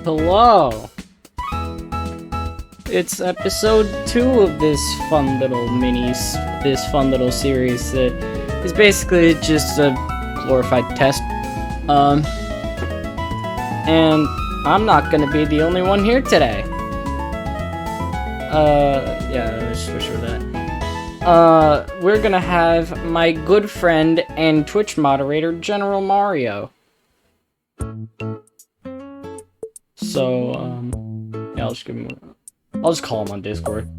Hello! It's episode 2 of this fun little series that is basically just a glorified test. And I'm not gonna be the only one here today. Yeah, let's switch over that. We're gonna have my good friend and Twitch moderator, General Mario. So, yeah, I'll just call him on Discord.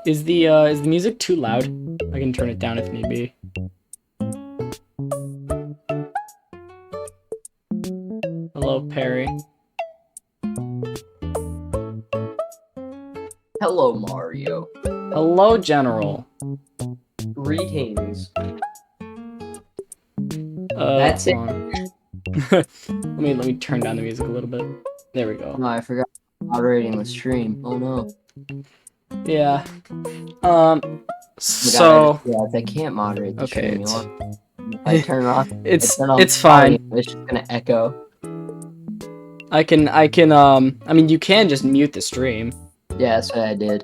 Is the music too loud? I can turn it down if need be. Hello, Perry. Hello, Mario. Hello, General. Greetings. That's it. Let me turn down the music a little bit. There we go. No, I forgot moderating the stream. Oh no. Yeah. So yeah, if I can't moderate the stream, it's if I turn it off, it's fine. It's just gonna echo. I mean, you can just mute the stream. Yeah, that's what I did.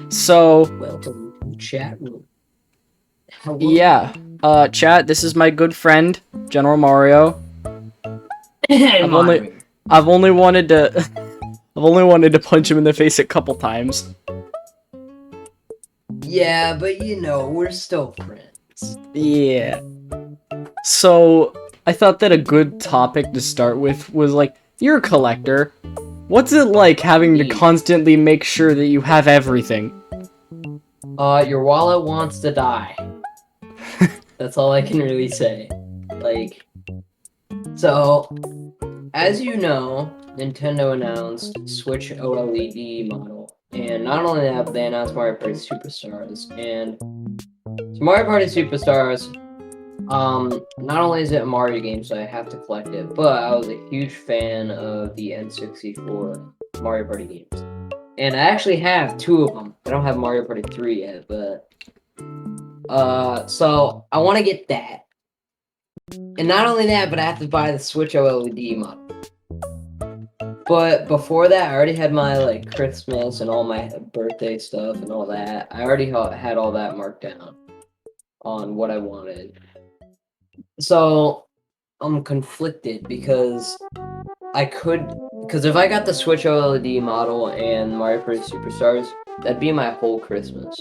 So Welcome to the chat room. Hello. Yeah. Chat, this is my good friend, General Mario. I've only wanted to punch him in the face a couple times. Yeah, but you know, we're still friends. Yeah. So, I thought that a good topic to start with was like, you're a collector. What's it like having to constantly make sure that you have everything? Your wallet wants to die. That's all I can really say. Like, so, as you know, Nintendo announced Switch OLED model. And not only that, but they announced Mario Party Superstars. And so Mario Party Superstars, not only is it a Mario game, so I have to collect it, but I was a huge fan of the N64 Mario Party games. And I actually have 2 of them. I don't have Mario Party 3 yet, but... so I want to get that. And not only that, but I have to buy the Switch OLED model. But before that, I already had my, like, Christmas and all my birthday stuff and all that. I already had all that marked down on what I wanted. So, I'm conflicted because because if I got the Switch OLED model and Mario Party Superstars, that'd be my whole Christmas.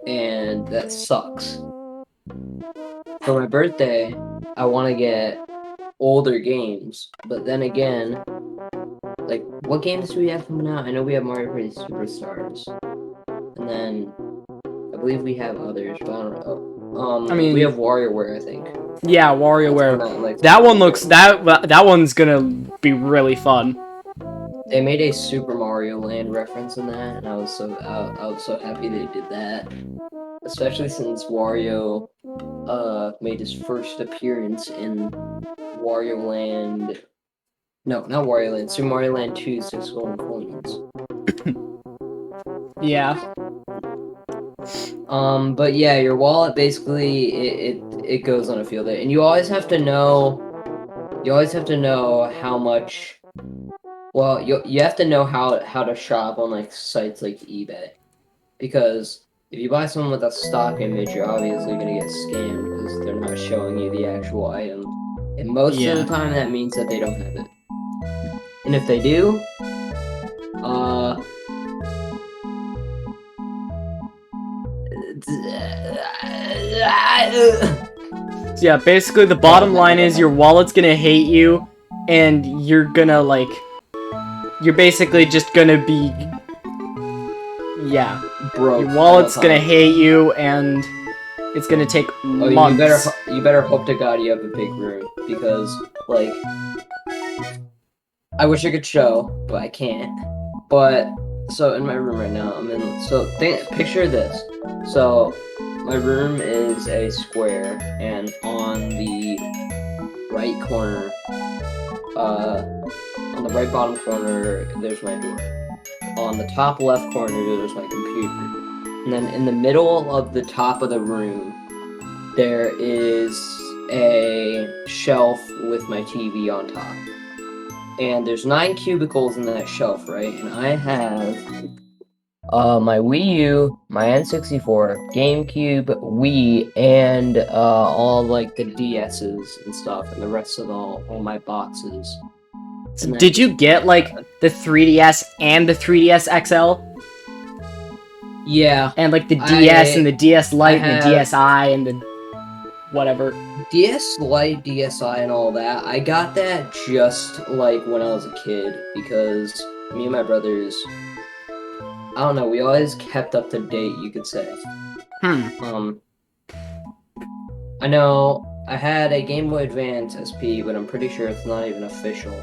And that sucks. For my birthday, I want to get older games, but then again, like, what games do we have coming out? I know we have Mario Party Superstars, and then I believe we have others, but I don't know. We have WarioWare, I think. Yeah, WarioWare. That one's gonna be really fun. They made a Super Mario Land reference in that, and I was so happy they did that. Especially since Wario made his first appearance in Wario Land. No, not Wario Land. Super Mario Land 2 6 Golden Coins. Yeah. But yeah, your wallet basically it goes on a field day, and you always have to know. You always have to know how much. Well, you have to know how to shop on like sites like eBay, because if you buy someone with a stock image, you're obviously gonna get scammed because they're not showing you the actual item, and most of the time that means that they don't have it. And if they do, So yeah, basically the bottom line is your wallet's gonna hate you, and you're gonna like, you're basically just gonna be, yeah, broke. Your wallet's gonna hate you, and it's gonna take months. You better hope to God you have a big room, because like, I wish I could show, but I can't. But so in my room right now, picture this. So my room is a square, and on the right corner, on the right bottom corner, there's my door. On the top left corner, there's my computer. And then in the middle of the top of the room, there is a shelf with my TV on top. And there's 9 cubicles in that shelf, right? And I have my Wii U, my N64, GameCube, Wii, and all like the DS's and stuff, and the rest of all my boxes. So did you get like the 3DS and the 3DS XL? Yeah. And like the DS and the DS Lite and the DSi and the whatever. DS Lite, DSi, and all that. I got that just like when I was a kid, because me and my brothers, I don't know, we always kept up to date, you could say. I know I had a Game Boy Advance SP, but I'm pretty sure it's not even official.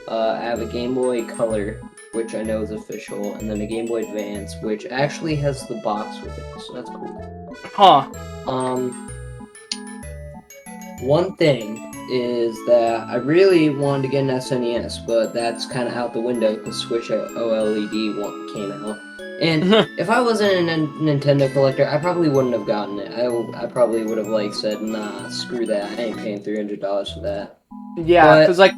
I have a Game Boy Color, which I know is official, and then a Game Boy Advance, which actually has the box with it, so that's cool. one thing is that I really wanted to get an SNES, but that's kind of out the window because Switch OLED came out. And if I wasn't a Nintendo collector, I probably wouldn't have gotten it. I probably would have like said, nah, screw that. I ain't paying $300 for that. Yeah, because like,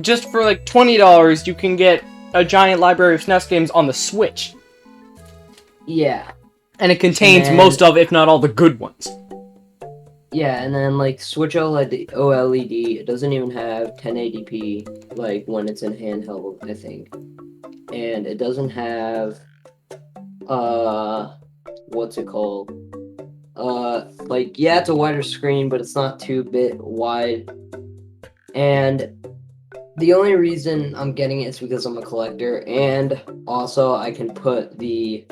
just for like $20, you can get a giant library of SNES games on the Switch. Yeah. And it contains most of, if not all, the good ones. Yeah, and then like Switch OLED, it doesn't even have 1080p like when it's in handheld, I think. And it doesn't have what's it called? Like yeah, it's a wider screen, but it's not too bit wide. And the only reason I'm getting it is because I'm a collector, and also I can put the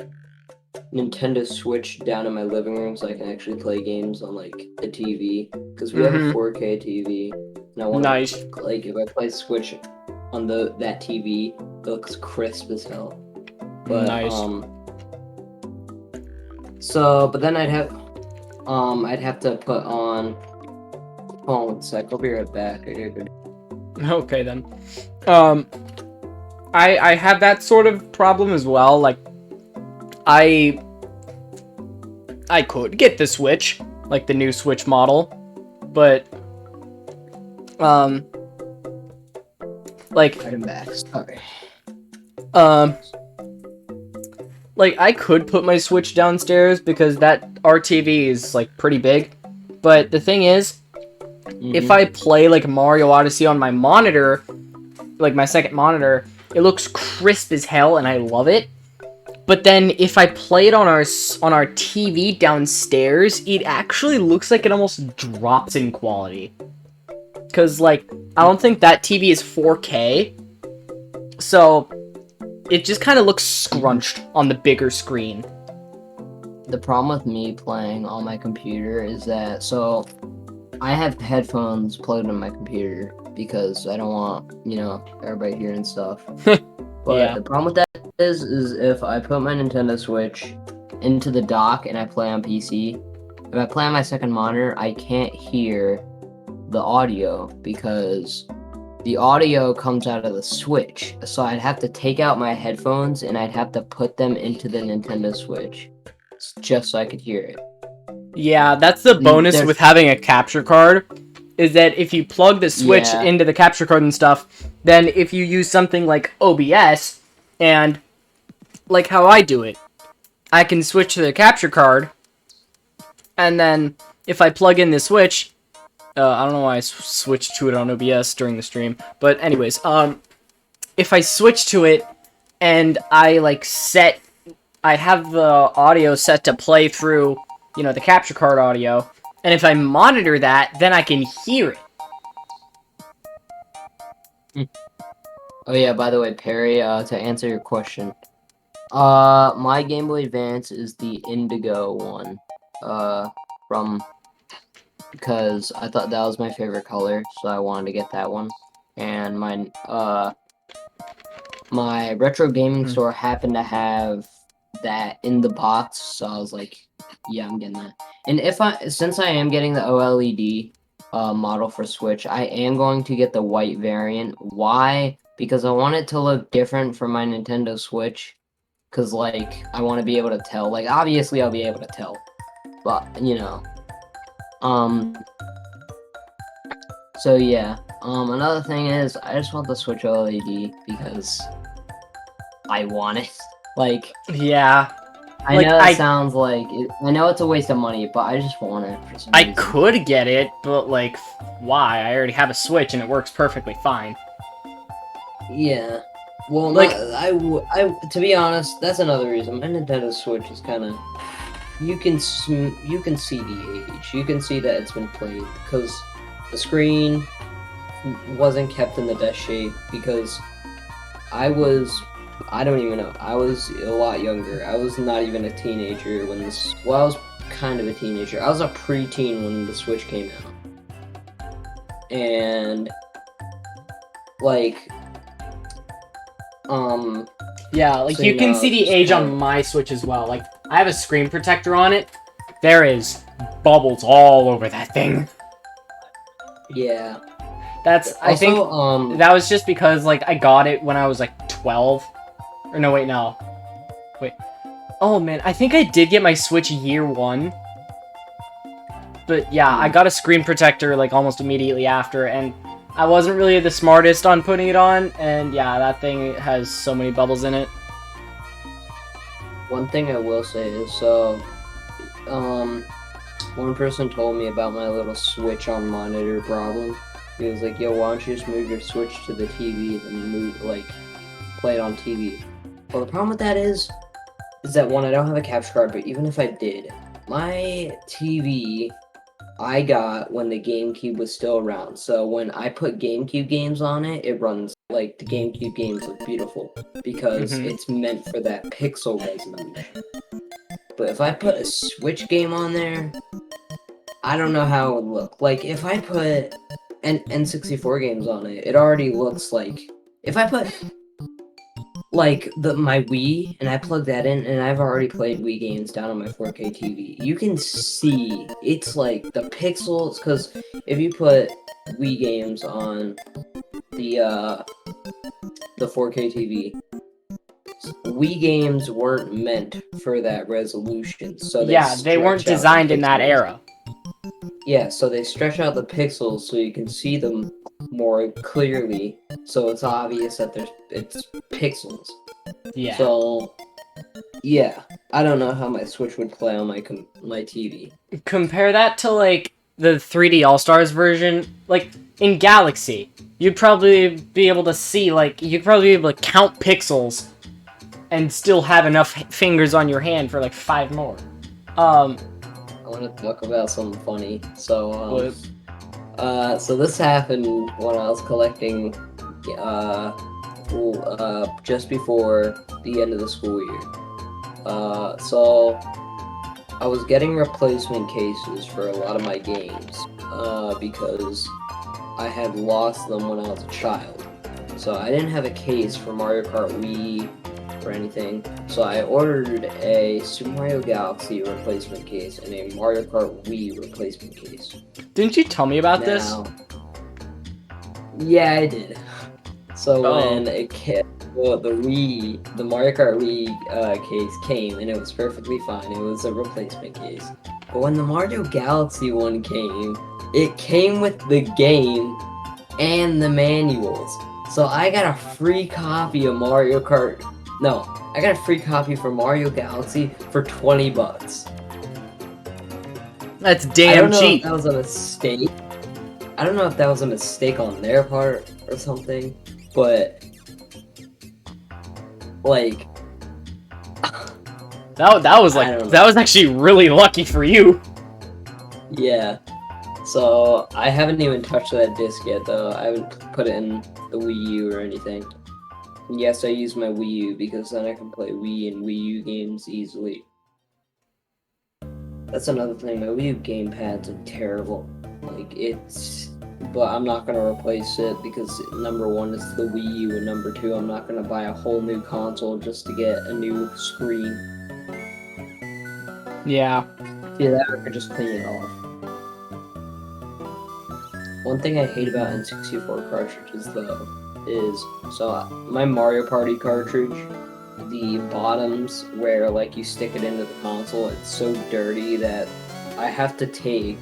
Nintendo Switch down in my living room so I can actually play games on like the TV because we have a 4K TV, and I want to like if I play Switch on that TV, it looks crisp as hell. But but then I'd have to put on. Hold on one sec. I'll be right back. I gotta go. Okay then. I have that sort of problem as well. Like, I could get the Switch, like the new Switch model, but like I'm back. Sorry. Like I could put my Switch downstairs because our TV is like pretty big, but the thing is, if I play like Mario Odyssey on my monitor, like my second monitor, it looks crisp as hell and I love it. But then if I play it on our TV downstairs, it actually looks like it almost drops in quality. Cause like I don't think that TV is 4K, so it just kind of looks scrunched on the bigger screen. The problem with me playing on my computer is that I have headphones plugged in my computer because I don't want, everybody hearing stuff. But the problem with that is if I put my Nintendo Switch into the dock and I play on PC, if I play on my second monitor, I can't hear the audio because the audio comes out of the Switch. So I'd have to take out my headphones and I'd have to put them into the Nintendo Switch just so I could hear it. Yeah, that's the bonus with having a capture card, is that if you plug the Switch into the capture card and stuff, then if you use something like OBS, and like how I do it, I can switch to the capture card, and then if I plug in the Switch, I don't know why I switched to it on OBS during the stream, but anyways, if I switch to it, and I have the audio set to play through, the capture card audio, and if I monitor that, then I can hear it. Oh yeah, by the way, Perry, to answer your question, my Game Boy Advance is the indigo one, because I thought that was my favorite color, so I wanted to get that one, and my retro gaming store happened to have that in the box, so I was like, yeah, I'm getting that. And since I am getting the OLED model for Switch, I am going to get the white variant. Why? Because I want it to look different from my Nintendo Switch. Because, like, I want to be able to tell. Like, obviously I'll be able to tell. But, So, yeah. Another thing is, I just want the Switch OLED because I want it. Like... Yeah. I know that sounds like... I know it's a waste of money, but I just want it for some reason. I could get it, but, like, why? I already have a Switch and it works perfectly fine. Yeah. Well, like, to be honest, that's another reason. My Nintendo Switch is kind of... You can see the age. You can see that it's been played, because the screen wasn't kept in the best shape, because I don't even know. I was a lot younger. I was not even a teenager when this... Well, I was kind of a teenager. I was a preteen when the Switch came out. And... Like... Yeah, like, so, you can see the age on my Switch as well. Like, I have a screen protector on it. There is bubbles all over that thing. Yeah. I think Also, that was just because like I got it when I was like 12. Or no, wait, no. Wait. Oh man, I think I did get my Switch year 1. But yeah, I got a screen protector like almost immediately after, and I wasn't really the smartest on putting it on, and yeah, that thing has so many bubbles in it. one thing I will say is, one person told me about my little Switch on monitor problem. He was like, "Yo, why don't you just move your Switch to the TV and play it on TV?" Well, the problem with that is that one, I don't have a capture card, but even if I did, my TV I got when the GameCube was still around. So when I put GameCube games on it, it runs like the GameCube games look beautiful because it's meant for that pixel resolution. But if I put a Switch game on there, I don't know how it would look. Like if I put N64 games on it, it already looks like if I put like my Wii and I plug that in and I've already played Wii games down on my 4K TV. You can see it's like the pixels because if you put Wii games on the 4K TV, Wii games weren't meant for that resolution, so They weren't stretch out the designed in that pixels. era. Yeah, so they stretch out the pixels so you can see them more clearly, so it's obvious that it's pixels. Yeah. So, yeah, I don't know how my Switch would play on my TV. Compare that to like the 3D All Stars version, like in Galaxy, you'd probably be able to see you'd probably be able to count pixels and still have enough fingers on your hand for like 5 more. I want to talk about something funny. So this happened when I was collecting, just before the end of the school year. So I was getting replacement cases for a lot of my games, because I had lost them when I was a child. So I didn't have a case for Mario Kart Wii or anything, so I ordered a Super Mario Galaxy replacement case and a Mario Kart Wii replacement case. Didn't you tell me about this? Yeah, I did. So when the Mario Kart Wii case came, and it was perfectly fine. It was a replacement case. But when the Mario Galaxy one came, it came with the game and the manuals. So I got a free copy of Mario Kart. No, I got a free copy for Mario Galaxy for $20. That's I don't damn know cheap. if that was a mistake. I don't know if that was a mistake on their part or something, but like that was actually really lucky for you. Yeah. So I haven't even touched that disc yet, though. I haven't put it in the Wii U or anything. And yes, I use my Wii U because then I can play Wii and Wii U games easily. That's another thing. My Wii U gamepads are terrible. But I'm not gonna replace it because number one, it's the Wii U, and number two, I'm not gonna buy a whole new console just to get a new screen. Yeah. Yeah, that I could just clean it off. One thing I hate about N64 cartridges, though, is my Mario Party cartridge, the bottoms where you stick it into the console, it's so dirty that I have to take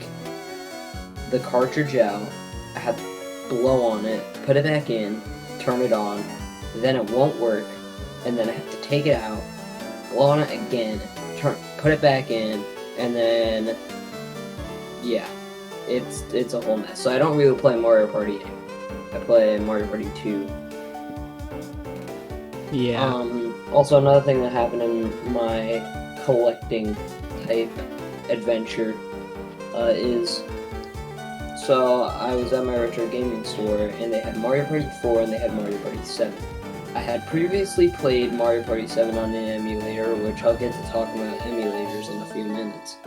the cartridge out, I have to blow on it, put it back in, turn it on, then it won't work, and then I have to take it out, blow on it again, put it back in, and then yeah, it's a whole mess. So I don't really play Mario Party anymore. I play Mario Party 2. Yeah. Also, another thing that happened in my collecting type adventure is, so I was at my retro gaming store and they had Mario Party 4 and they had Mario Party 7. I had previously played Mario Party 7 on an emulator, which I'll get to talk about emulators in a few minutes.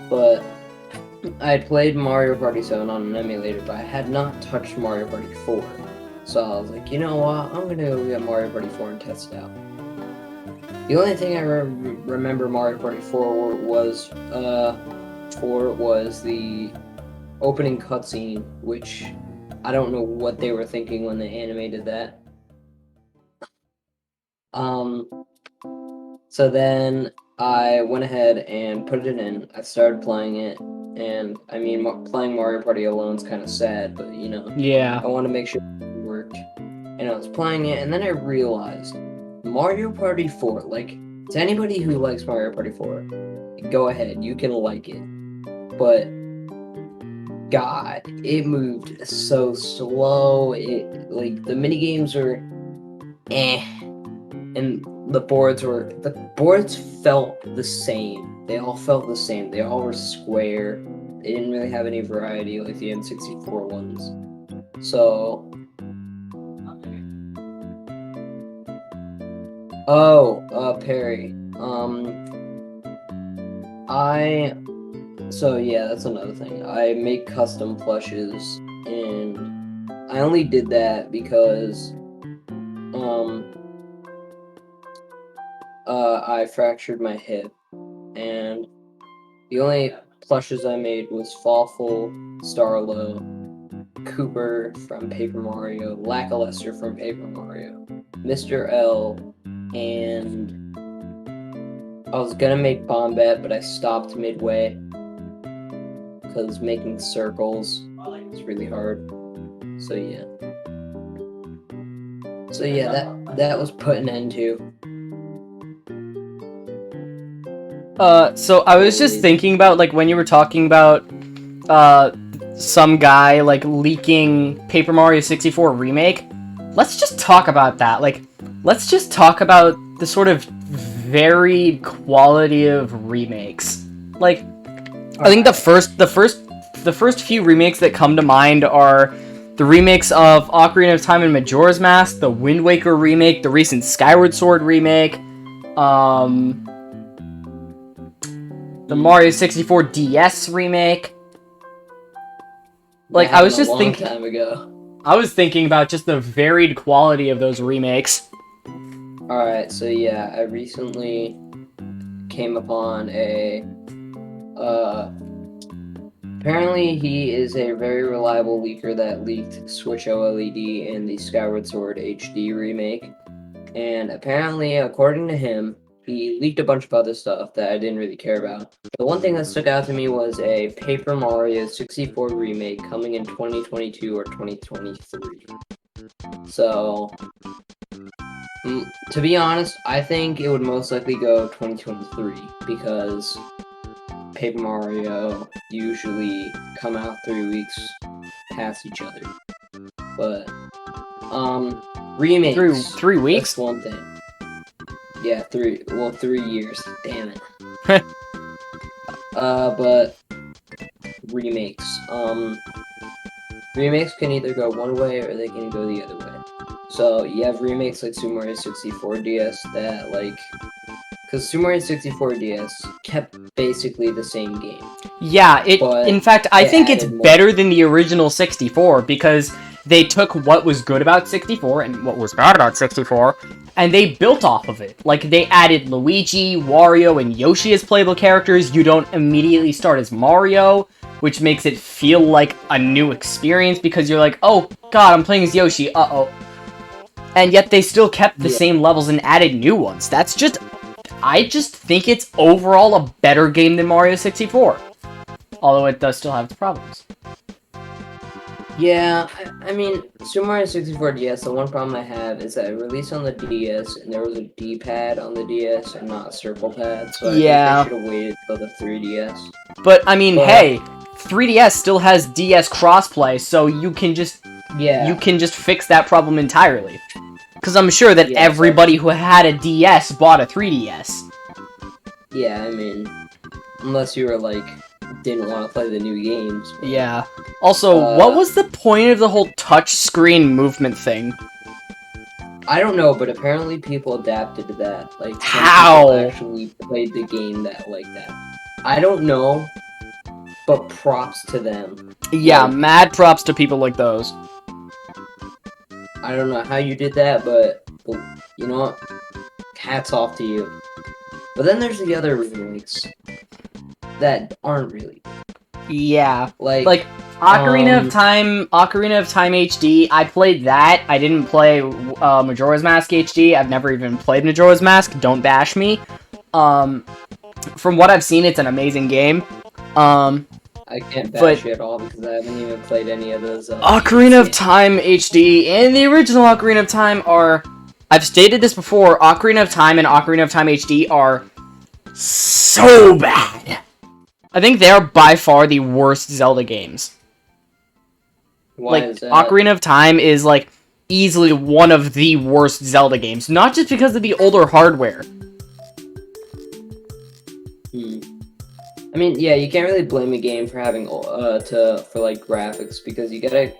But I had played Mario Party 7 on an emulator, but I had not touched Mario Party 4. So I was like, you know what, I'm gonna go get Mario Party 4 and test it out. The only thing I remember Mario Party 4 was the opening cutscene, which I don't know what they were thinking when they animated that. So then I went ahead and put it in. I started playing it, and I mean, playing Mario Party alone is kind of sad, but you know, Yeah. I want to make sure it worked. And I was playing it, and then I realized Mario Party 4, like, to anybody who likes Mario Party 4, go ahead, you can like it. But God, it moved so slow. It like the mini games were and the boards felt the same. They all felt the same. They all were square. They didn't really have any variety like the N64 ones. So Perry. So yeah, that's another thing. I make custom plushes, and I only did that because I fractured my hip, and the only plushes I made was Fawful, Starlo, Cooper from Paper Mario, Lackluster from Paper Mario, Mr. L, and I was gonna make Bombette, but I stopped midway because making circles is really hard. So yeah. That was put an end to. So I was just thinking about, like, when you were talking about, some guy, like, leaking Paper Mario 64 Remake. Let's just talk about that. Like, let's just talk about the sort of varied quality of remakes. Like, I think the first few remakes that come to mind are the remakes of Ocarina of Time and Majora's Mask, the Wind Waker remake, the recent Skyward Sword remake, the Mario 64 DS remake. Like, I was just thinking. Time ago. I was thinking about just the varied quality of those remakes. Alright, so yeah, I recently came upon apparently he is a very reliable leaker that leaked Switch OLED and the Skyward Sword HD remake. And apparently, according to him, he leaked a bunch of other stuff that I didn't really care about. The one thing that stuck out to me was a Paper Mario 64 remake coming in 2022 or 2023. So, to be honest, I think it would most likely go 2023 because Paper Mario usually come out 3 weeks past each other. But, remakes. Three weeks? That's one thing. Yeah, 3 years. Damn it. But remakes. Remakes can either go one way or they can go the other way. So you have remakes like Super Mario 64 DS that because Super Mario 64 DS kept basically the same game. Yeah, in fact, I think it's better than the original 64 because they took what was good about 64 and what was bad about 64, and they built off of it. Like, they added Luigi, Wario, and Yoshi as playable characters. You don't immediately start as Mario, which makes it feel like a new experience because you're like, oh god, I'm playing as Yoshi, uh-oh. And yet they still kept the same levels and added new ones. I just think it's overall a better game than Mario 64. Although it does still have its problems. Yeah, I mean, Super Mario 64 DS, the one problem I have is that it released on the DS, and there was a D-pad on the DS and not a circle pad, so I think they should have waited till the 3DS. But, I mean, hey, 3DS still has DS crossplay, so you can just fix that problem entirely. Because I'm sure that everybody who had a DS bought a 3DS. Yeah, I mean, unless you were, like, didn't want to play the new games. But, yeah. Also, what was the point of the whole touchscreen movement thing? I don't know, but apparently people adapted to that. Like, how? People actually played the game that like that. I don't know, but props to them. Yeah, like, mad props to people like those. I don't know how you did that, but you know what? Hats off to you. But then there's the other remakes that aren't really. Yeah. Like Ocarina of Time HD. I played that. I didn't play Majora's Mask HD. I've never even played Majora's Mask. Don't bash me. From what I've seen, it's an amazing game. I can't bash you at all because I haven't even played any of those. Ocarina of Time HD and the original Ocarina of Time are... I've stated this before, Ocarina of Time and Ocarina of Time HD are so bad. I think they are by far the worst Zelda games. Why is that? Ocarina of Time is, like, easily one of the worst Zelda games. Not just because of the older hardware. I mean, yeah, you can't really blame a game for having graphics because you gotta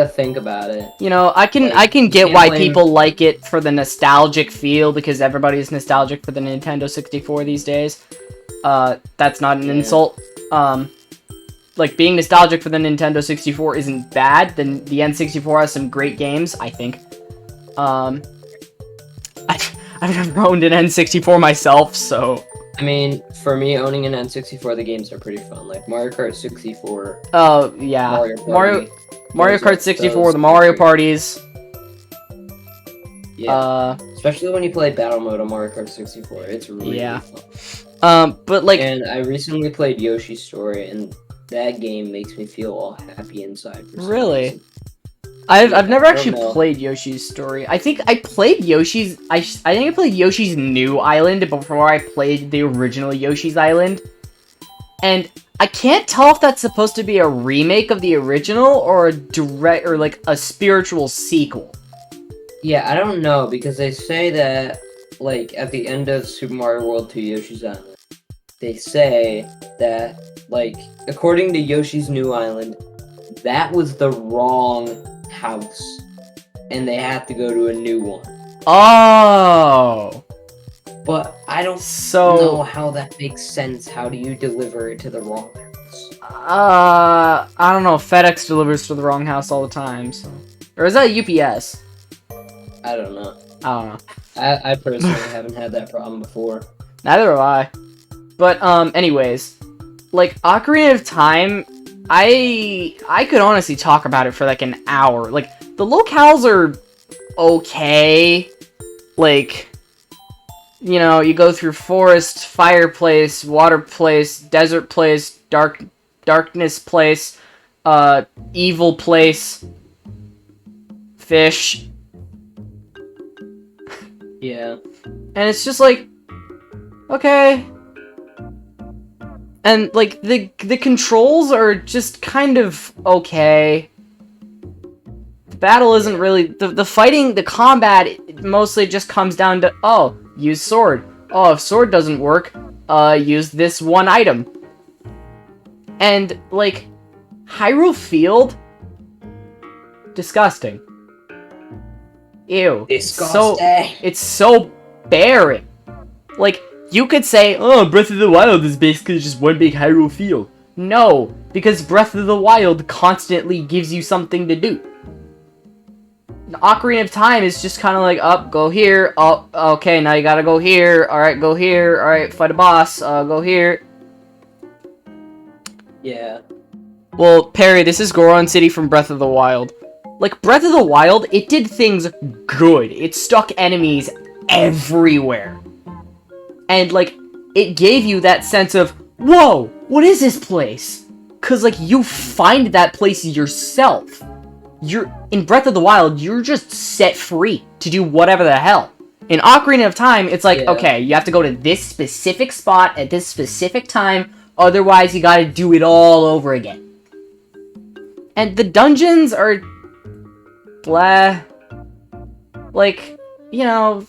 think about it. You know, I can get why people like it for the nostalgic feel because everybody's nostalgic for the Nintendo 64 these days. That's not an insult. Like, being nostalgic for the Nintendo 64 isn't bad. The N64 has some great games, I think. I've never owned an N64 myself, so... I mean, for me, owning an N64, the games are pretty fun. Like, Mario Kart 64. Oh, yeah. Mario Kart 64, the Mario parties. Yeah. Especially when you play Battle Mode on Mario Kart 64. It's really fun. But, like... And I recently played Yoshi's Story, and that game makes me feel all happy inside. For some reason. I've never actually played Yoshi's Story. I think I played Yoshi's... I think I played Yoshi's New Island before I played the original Yoshi's Island. And I can't tell if that's supposed to be a remake of the original or a spiritual sequel. Yeah, I don't know, because they say that, like, at the end of Super Mario World 2 Yoshi's Island, they say that, like, according to Yoshi's New Island, that was the wrong house, and they have to go to a new one. Oh! But I don't know how that makes sense. How do you deliver it to the wrong house? I don't know. FedEx delivers to the wrong house all the time, so... Or is that UPS? I don't know. I I personally haven't had that problem before. Neither have I. But, anyways. Like, Ocarina of Time... I could honestly talk about it for like an hour. Like, the locales are okay. Like, you know, you go through forest, fireplace, water place, desert place, darkness place, evil place, fish. Yeah. And it's just like, okay. And, like, the controls are just kind of okay. The battle isn't really... The fighting, the combat, it mostly just comes down to, oh, use sword. Oh, if sword doesn't work, use this one item. And, like, Hyrule Field? Disgusting. Ew. Disgusting. It's so barren. Like... You could say, oh, Breath of the Wild is basically just one big Hyrule Field. No, because Breath of the Wild constantly gives you something to do. The Ocarina of Time is just kind of like, up, go here, oh, okay, now you gotta go here, alright, go here, alright, fight a boss, go here. Yeah. Well, Perry, this is Goron City from Breath of the Wild. Like, Breath of the Wild, it did things good. It stuck enemies everywhere. And, like, it gave you that sense of, whoa, what is this place? Because, like, you find that place yourself. In Breath of the Wild, you're just set free to do whatever the hell. In Ocarina of Time, it's like, okay, you have to go to this specific spot at this specific time, otherwise you gotta do it all over again. And the dungeons are... blah. Like, you know...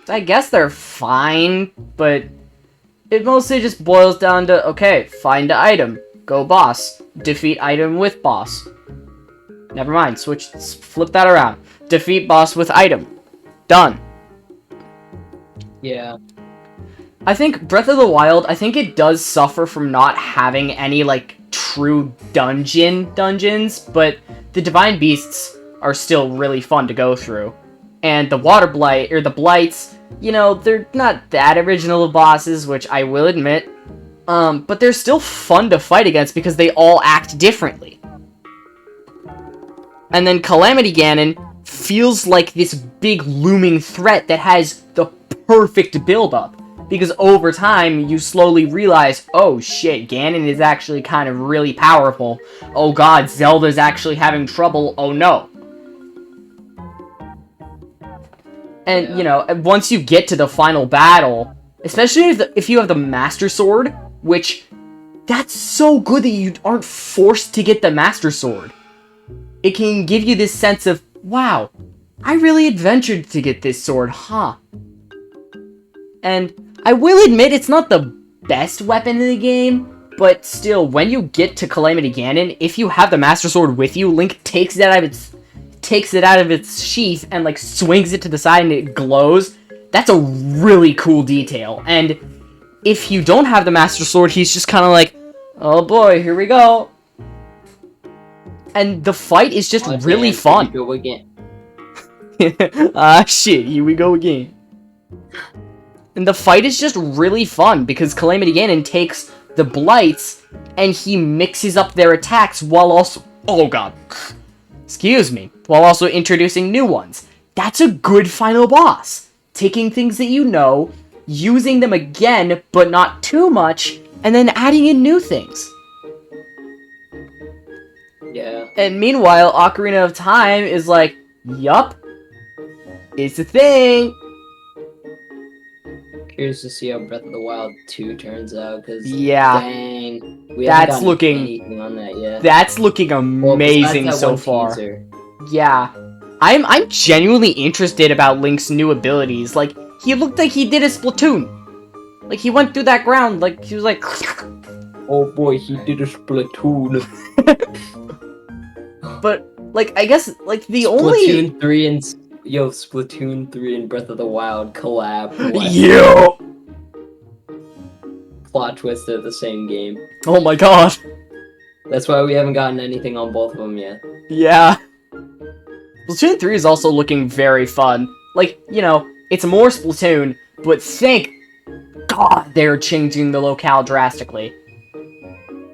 I guess they're fine, but it mostly just boils down to, okay, find an item, go boss, defeat item with boss. Never mind, flip that around. Defeat boss with item. Done. Yeah. I think Breath of the Wild, I think it does suffer from not having any, like, true dungeons, but the Divine Beasts are still really fun to go through. And the Water Blight, or the Blights, you know, they're not that original of bosses, which I will admit. But they're still fun to fight against because they all act differently. And then Calamity Ganon feels like this big looming threat that has the perfect build-up. Because over time, you slowly realize, oh shit, Ganon is actually kind of really powerful. Oh god, Zelda's actually having trouble, oh no. And, you know, once you get to the final battle, especially if you have the Master Sword, which, that's so good that you aren't forced to get the Master Sword. It can give you this sense of, wow, I really adventured to get this sword, huh? And I will admit it's not the best weapon in the game, but still, when you get to Calamity Ganon, if you have the Master Sword with you, Link takes it out of its sheath and like swings it to the side and it glows. That's a really cool detail. And if you don't have the Master Sword, he's just kind of like, oh boy, here we go. And the fight is just really fun. Here we go again. Ah, shit, here we go again. And the fight is just really fun because Calamity Ganon takes the Blights and he mixes up their attacks while also... Oh god. Excuse me. While also introducing new ones. That's a good final boss. Taking things that you know, using them again, but not too much, and then adding in new things. Yeah. And meanwhile, Ocarina of Time is like, yup, it's a thing. Curious to see how Breath of the Wild 2 turns out, because yeah, dang, we haven't gotten anything on that yet. That's looking amazing so far. Teaser. Yeah, I'm genuinely interested about Link's new abilities. Like, he looked like he did a Splatoon. Like, he went through that ground, like, he was like... Oh boy, he did a Splatoon. But, like, I guess, like, the Splatoon 3 and... Yo, Splatoon 3 and Breath of the Wild collab. Yo! Plot twist at the same game. Oh my god. That's why we haven't gotten anything on both of them yet. Yeah. Splatoon 3 is also looking very fun. Like, you know, it's more Splatoon, but thank God they're changing the locale drastically.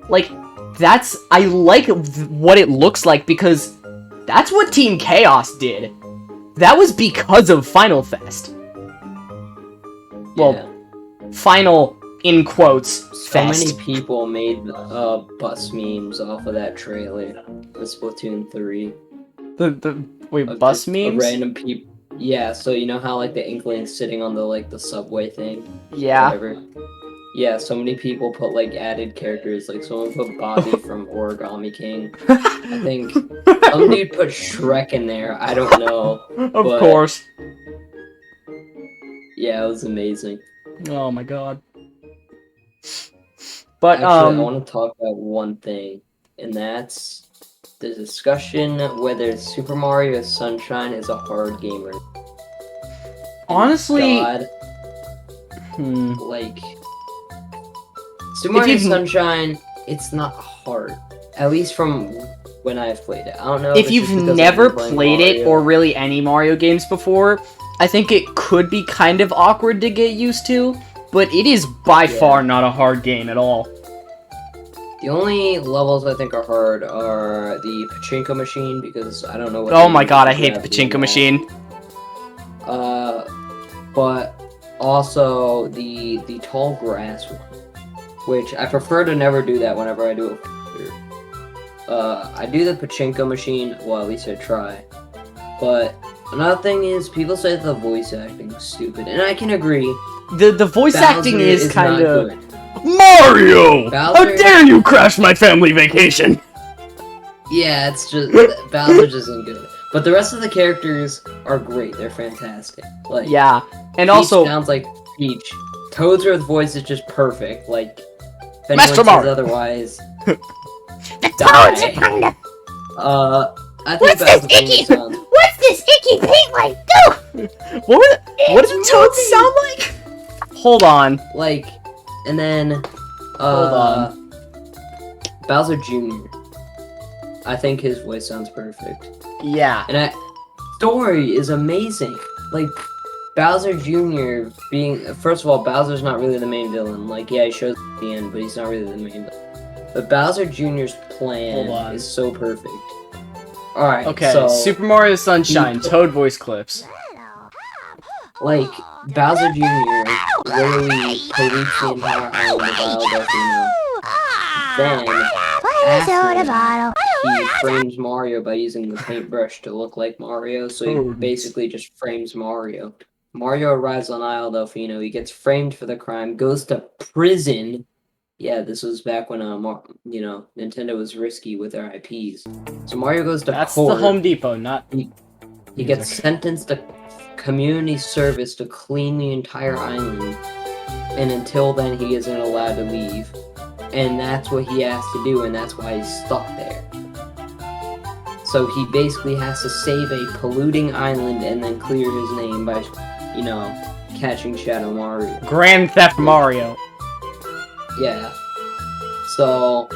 Like, I like what it looks like because that's what Team Chaos did. That was because of Final Fest. Well, yeah. Final, in quotes, Fest. So many people made bus memes off of that trailer, the Splatoon 3. Wait, bus memes? Random people. Yeah, so you know how like the Inkling's sitting on the subway thing? Yeah. Whatever. Yeah, so many people put like added characters, like someone put Bobby from Origami King. I think some dude put Shrek in there, I don't know. Of course. Yeah, it was amazing. Oh my god. But actually, I want to talk about one thing, and that's the discussion whether Super Mario Sunshine is a hard game or not. Honestly, God, like Super Mario Sunshine, it's not hard. At least from when I've played it. I don't know if you've never played it or really any Mario games before. I think it could be kind of awkward to get used to, but it is by far not a hard game at all. The only levels I think are hard are the pachinko machine, because I don't know what... Oh my god, I hate the pachinko machine. But also the tall grass, which I prefer to never do that whenever I do it. I do the pachinko machine, well at least I try. But another thing is, people say that the voice acting is stupid, and I can agree. The voice acting is kind of... good. Mario! How dare you crash my family vacation! Yeah, it's just... Bowser just isn't good. But the rest of the characters are great. They're fantastic. Like, yeah, and Peach also... sounds like Peach. Toad's voice is just perfect. Like, if anyone Master says Mario. otherwise... die. I think What's this icky paint like? Go! What does Toad sound like? Hold on. Like, and then, Hold on. Bowser Jr. I think his voice sounds perfect. Yeah. And story is amazing. Like, Bowser Jr. being... First of all, Bowser's not really the main villain. Like, yeah, he shows at the end, but he's not really the main villain. But Bowser Jr.'s plan is so perfect. Alright, Okay, so... Super Mario Sunshine, Toad voice clips. like, Bowser Jr. literally pollutes the entire island of Isle Delfino. Then, after that, he frames Mario by using the paintbrush to look like Mario, so he Toads. basically just frames Mario. Mario arrives on Isle Delfino, he gets framed for the crime, goes to prison. Yeah, this was back when, Nintendo was risky with their IPs. So Mario goes to That's court. the Home Depot, not... He gets sentenced to community service to clean the entire island, and until then he isn't allowed to leave. And that's what he has to do, and that's why he's stuck there. So he basically has to save a polluting island and then clear his name by, catching Shadow Mario. Grand Theft Mario. Yeah. So,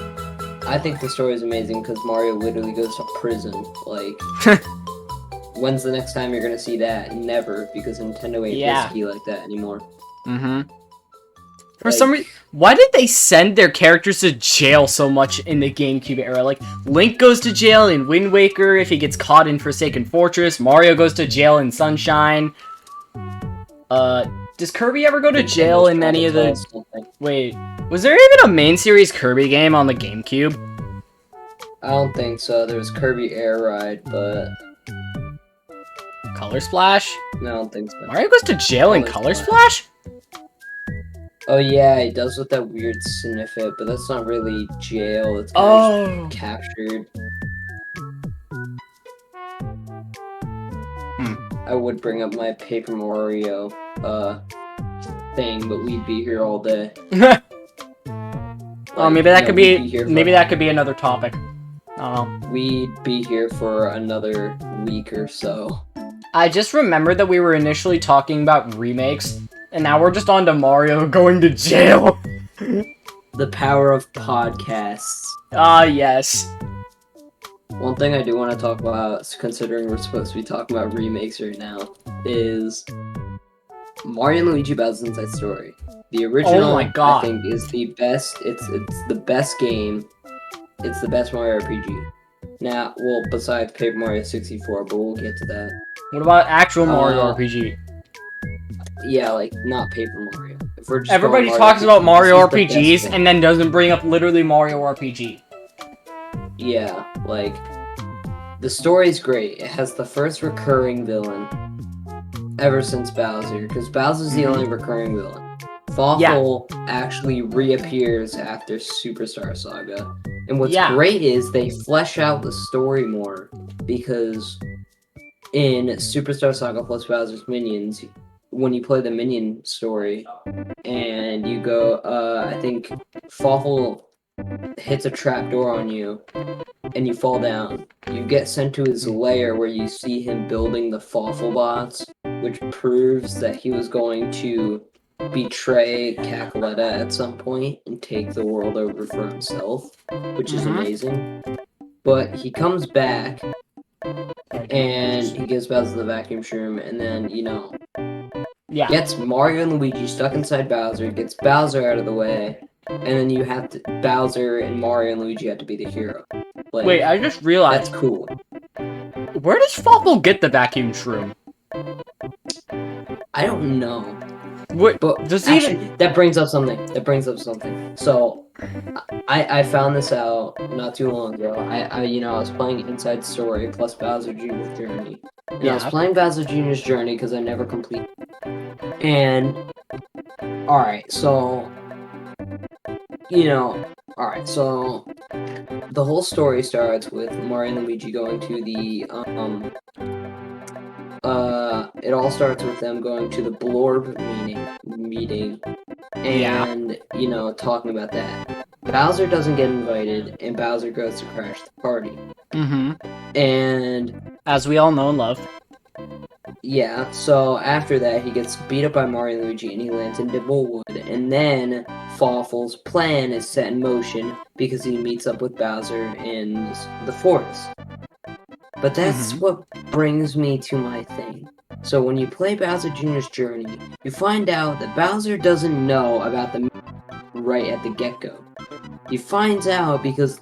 I think the story is amazing because Mario literally goes to prison. Like, when's the next time you're gonna see that? Never, because Nintendo ain't risky like that anymore. Mm-hmm. For some reason, why did they send their characters to jail so much in the GameCube era? Like, Link goes to jail in Wind Waker if he gets caught in Forsaken Fortress. Mario goes to jail in Sunshine. Does Kirby ever go to jail in any of the... Wait, was there even a main series Kirby game on the GameCube? I don't think so. There was Kirby Air Ride, but... Color Splash? No, I don't think so. Mario goes to jail in Color Splash? Oh yeah, he does with that weird sniff it, but that's not really jail, it's kind of just captured. I would bring up my Paper Mario, thing, but we'd be here all day. Oh, maybe that could be another topic. We'd be here for another week or so. I just remembered that we were initially talking about remakes, and now we're just on to Mario going to jail. The power of podcasts. Ah, yes. One thing I do want to talk about, considering we're supposed to be talking about remakes right now, is Mario and Luigi Bowser's Inside Story. The original, Oh my God. I think, is the best. It's the best game. It's the best Mario RPG. Now, well, besides Paper Mario 64, but we'll get to that. What about actual Mario RPG? Yeah, like, not Paper Mario. If we're just Everybody going talks about Mario this is the RPGs best one. and then doesn't bring up literally Mario RPG. Yeah, like, the story's great. It has the first recurring villain ever since Bowser, because Bowser's the only recurring villain. Fawful actually reappears after Superstar Saga. And what's great is they flesh out the story more, because in Superstar Saga plus Bowser's Minions, when you play the Minion story, and you go, I think Fawful hits a trapdoor on you, and you fall down. You get sent to his lair where you see him building the Fawful bots, which proves that he was going to betray Cackletta at some point and take the world over for himself, which is amazing. But he comes back, and he gives Bowser the vacuum shroom, and then, gets Mario and Luigi stuck inside Bowser, gets Bowser out of the way, and then you have to, Bowser and Mario and Luigi have to be the hero. Like, wait, I just realized. That's cool. Where does Fawful get the vacuum shroom? I don't know. What? But does he actually, that brings up something. So, I found this out not too long ago. I was playing Inside Story plus Bowser Jr.'s Journey. And I was playing Bowser Jr.'s Journey because I never completed it. And, alright, so... so the whole story starts with Mario and Luigi going to the, it all starts with them going to the Blorb meeting, and, talking about that. Bowser doesn't get invited, and Bowser goes to crash the party. And... as we all know and love. Yeah, so after that, he gets beat up by Mario and Luigi, and he lands in Dibblewood, and then Fawful's plan is set in motion because he meets up with Bowser in the forest. But that's what brings me to my thing. So when you play Bowser Jr.'s Journey, you find out that Bowser doesn't know about the right at the get-go. He finds out because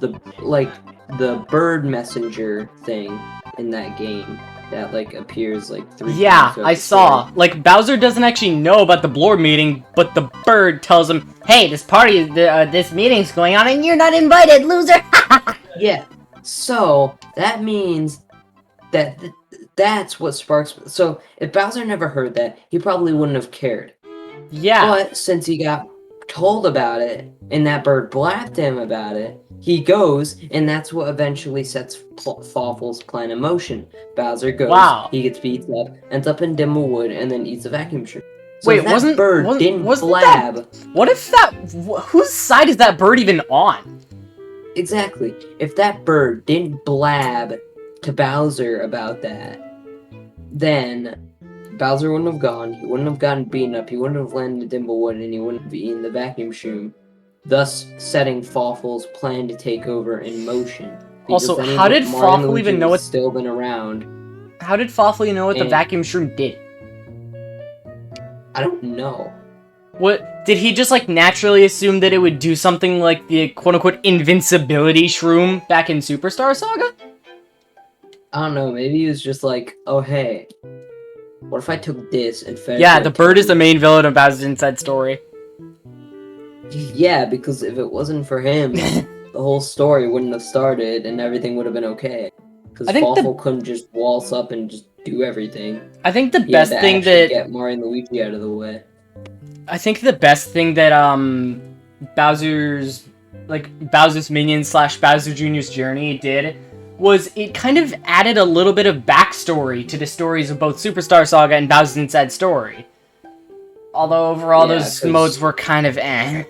the bird messenger thing in that game that like appears like 3 Yeah, times throughout I the saw. story. Like, Bowser doesn't actually know about the Blore meeting, but the bird tells him, "Hey, this party, this meeting's going on, and you're not invited, loser." Yeah. So that means that that's what sparks. So if Bowser never heard that, he probably wouldn't have cared. Yeah. But since he got told about it, and that bird blabbed him about it, he goes, and that's what eventually sets Fawful's plan in motion. Bowser goes, Wow. he gets beat up, ends up in Dimblewood, and then eats a vacuum shrimp. So Wait, if that bird didn't blab... What if that... Whose side is that bird even on? Exactly. If that bird didn't blab to Bowser about that, then Bowser wouldn't have gone, he wouldn't have gotten beaten up, he wouldn't have landed Dimblewood, and he wouldn't have eaten the vacuum shroom, thus setting Fawful's plan to take over in motion. Also, how did Fawful even know what... still been around? How did Fawful know what the vacuum shroom did? I don't know. What, did he just, like, naturally assume that it would do something like the quote-unquote invincibility shroom back in Superstar Saga? I don't know, maybe he was just like, oh hey, what if I took this and fed it? Yeah, the bird is the main villain of Bowser's Inside Story. Yeah, because if it wasn't for him, the whole story wouldn't have started and everything would have been okay. Because Fawful couldn't just waltz up and just do everything. I think the best thing that... get Mario and Luigi out of the way. I think the best thing that, Bowser's Minion / Bowser Jr.'s journey did was it kind of added a little bit of backstory to the stories of both Superstar Saga and Bowser's Inside Story. Although overall those modes were kind of eh.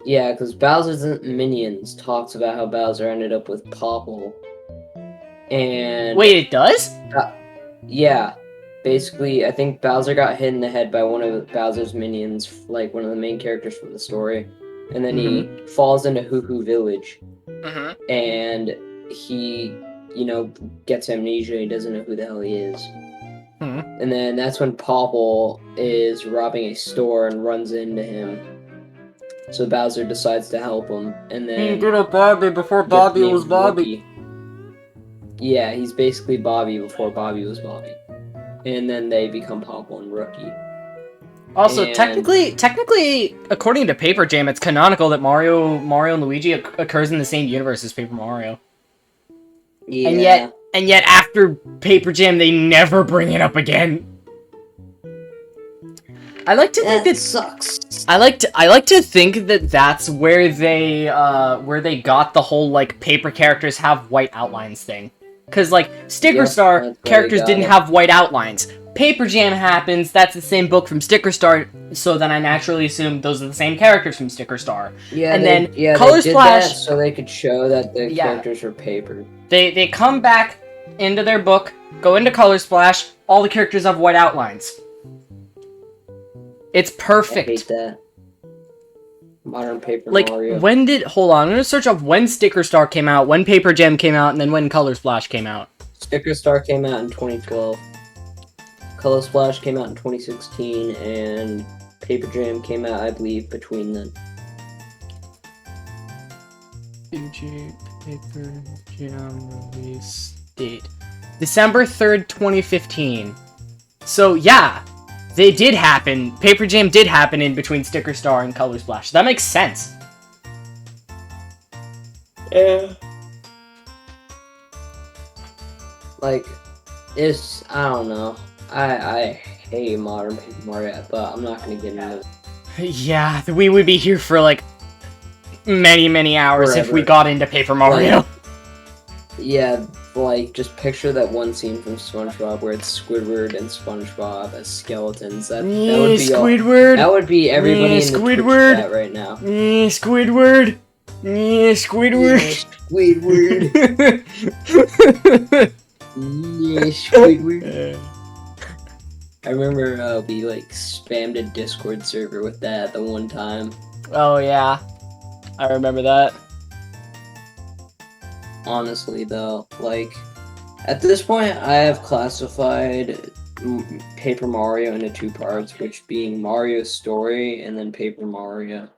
Yeah, because Bowser's Minions talks about how Bowser ended up with Popple. And... Wait, it does? Yeah. Basically, I think Bowser got hit in the head by one of Bowser's minions, like one of the main characters from the story. And then he falls into Hoo Hoo Village. And he, you know, gets amnesia. He doesn't know who the hell he is. And then that's when Popple is robbing a store and runs into him. So Bowser decides to help him. And then... He did it Bobby before Bobby was Bobby. Yeah, he's basically Bobby before Bobby was Bobby. And then they become Popple and Rookie. Also, technically, according to Paper Jam, it's canonical that Mario and Luigi occurs in the same universe as Paper Mario. Yeah. And yet after Paper Jam, they never bring it up again. I like to think that sucks. I like to think that that's where they got the whole like paper characters have white outlines thing. Cause like Sticker Star characters didn't have white outlines. Paper Jam happens, that's the same book from Sticker Star, so then I naturally assume those are the same characters from Sticker Star. Yeah, and then Color Splash, so they could show that the characters were paper. They come back into their book, go into Color Splash, all the characters have white outlines. It's perfect. I hate that. Modern Paper Mario. Like, hold on, I'm gonna search up when Sticker Star came out, when Paper Jam came out, and then when Color Splash came out. Sticker Star came out in 2012. Color Splash came out in 2016, and Paper Jam came out, I believe, between then. Paper Jam release date. December 3rd, 2015. So, yeah. They did happen. Paper Jam did happen in between Sticker Star and Color Splash. That makes sense. Yeah. Like, it's, I don't know. I hate modern Paper Mario, but I'm not gonna get into it. Yeah, we would be here for, like, many hours if we got into Paper Mario. Like, yeah, like, just picture that one scene from SpongeBob where it's Squidward and SpongeBob as skeletons. That would be Squidward. That would be everybody in the Twitch chat right now. Squidward. Squidward. Squidward. Squidward. I remember we like spammed a Discord server with that the one time. Oh yeah, I remember that. Honestly though, like, at this point I have classified Paper Mario into 2 parts, which being Mario's story and then Paper Mario.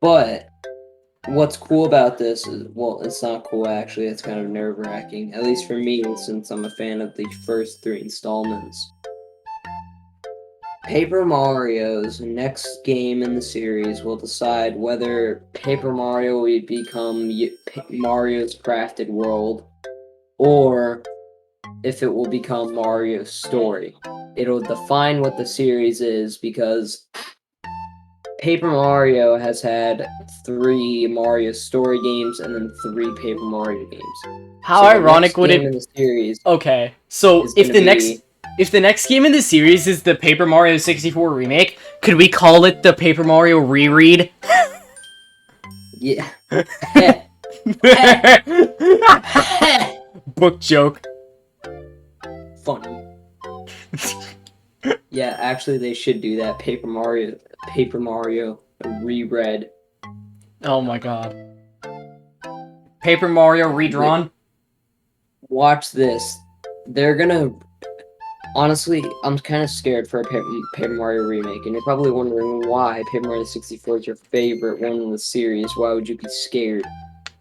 But what's cool about this is, well, it's not cool actually. It's kind of nerve-wracking, at least for me, since I'm a fan of the first 3 installments. Paper Mario's next game in the series will decide whether Paper Mario will become Mario's Crafted World, or if it will become Mario's Story. It'll define what the series is, because Paper Mario has had 3 Mario Story games and then 3 Paper Mario games. How So the ironic next would game it? in the series Okay, so is if gonna the next game in the series is the Paper Mario 64 remake, could we call it the Paper Mario reread? Yeah. Book joke. Funny. Yeah, actually they should do that. Paper Mario reread. Oh my god. Paper Mario redrawn? Watch this. They're gonna... Honestly, I'm kind of scared for a Paper Mario remake, and you're probably wondering why Paper Mario 64 is your favorite one in the series. Why would you be scared?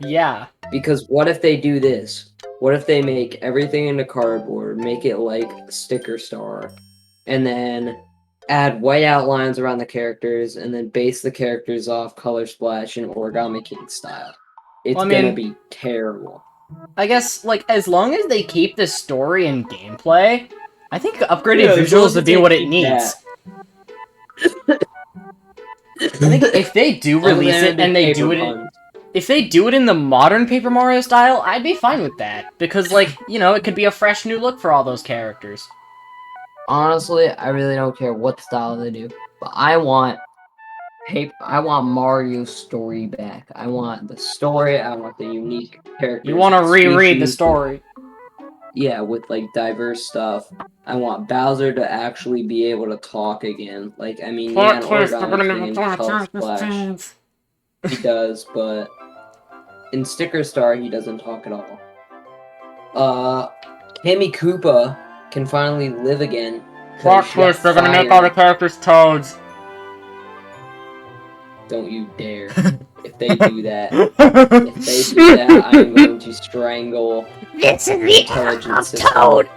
Yeah. Because what if they do this? What if they make everything into cardboard, make it like Sticker Star, and then add white outlines around the characters, and then base the characters off Color Splash and Origami King style? It's Well, I gonna mean- be terrible. I guess, like, as long as they keep the story and gameplay, I think upgraded Yeah, as long visuals as would be they what it keep needs. I think if they do release it and they do it, if they do it in the modern Paper Mario style, I'd be fine with that. Because, like, you know, it could be a fresh new look for all those characters. Honestly, I really don't care what style they do, but I want Mario's story back. I want the story. I want the unique characters. You want to and reread the species story. Yeah, with like diverse stuff. I want Bowser to actually be able to talk again. Like, I mean, yeah, in Origami King and Color Splash, he does, but in Sticker Star, he doesn't talk at all. Kammy Koopa can finally live again. Plot twist, they're gonna make all the characters toads. Don't you dare. If they do that, I am going to strangle It's a the return intelligence of system. Toad.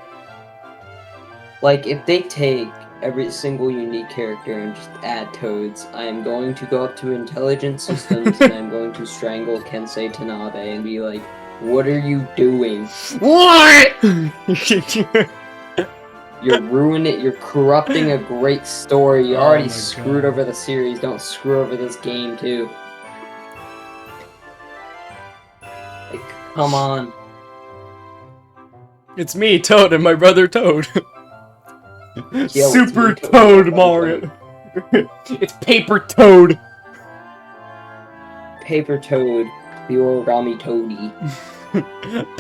Like, if they take every single unique character and just add toads, I am going to go up to intelligence systems and I'm going to strangle Kensei Tanabe and be like, what are you doing? What? You're ruining it. You're corrupting a great story. You Oh already my screwed God. over the series. Don't screw over this game, too. Like, come on. It's me, Toad, and my brother Toad. it's Super me, Toad, Toad my brother Mario. It's Paper Toad. Paper Toad, the Origami Toady.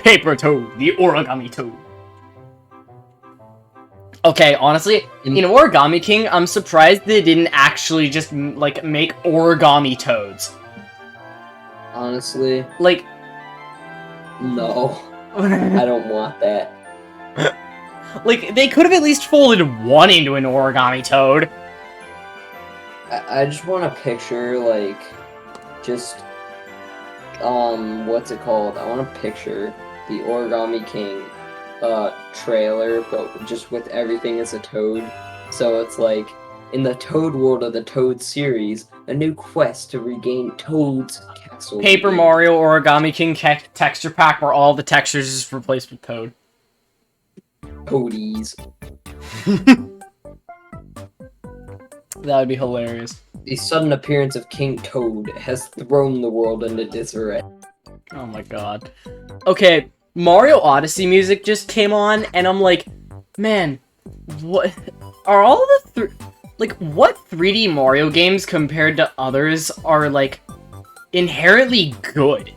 Paper Toad, the Origami Toad. Okay, honestly, in Origami King, I'm surprised they didn't actually just, like, make origami toads. Honestly, Like... no. I don't want that. Like, they could have at least folded one into an origami toad. I just want a picture, like, just, what's it called? I want to picture the Origami King, trailer, but just with everything as a toad. So it's like, in the Toad world of the Toad series, a new quest to regain Toad's castle. Paper Mario Origami King texture pack where all the textures is replaced with Toad. Toadies. That would be hilarious. The sudden appearance of King Toad has thrown the world into disarray. Oh my god. Okay, Mario Odyssey music just came on, and I'm like, man, what are all the what 3D Mario games compared to others are like inherently good?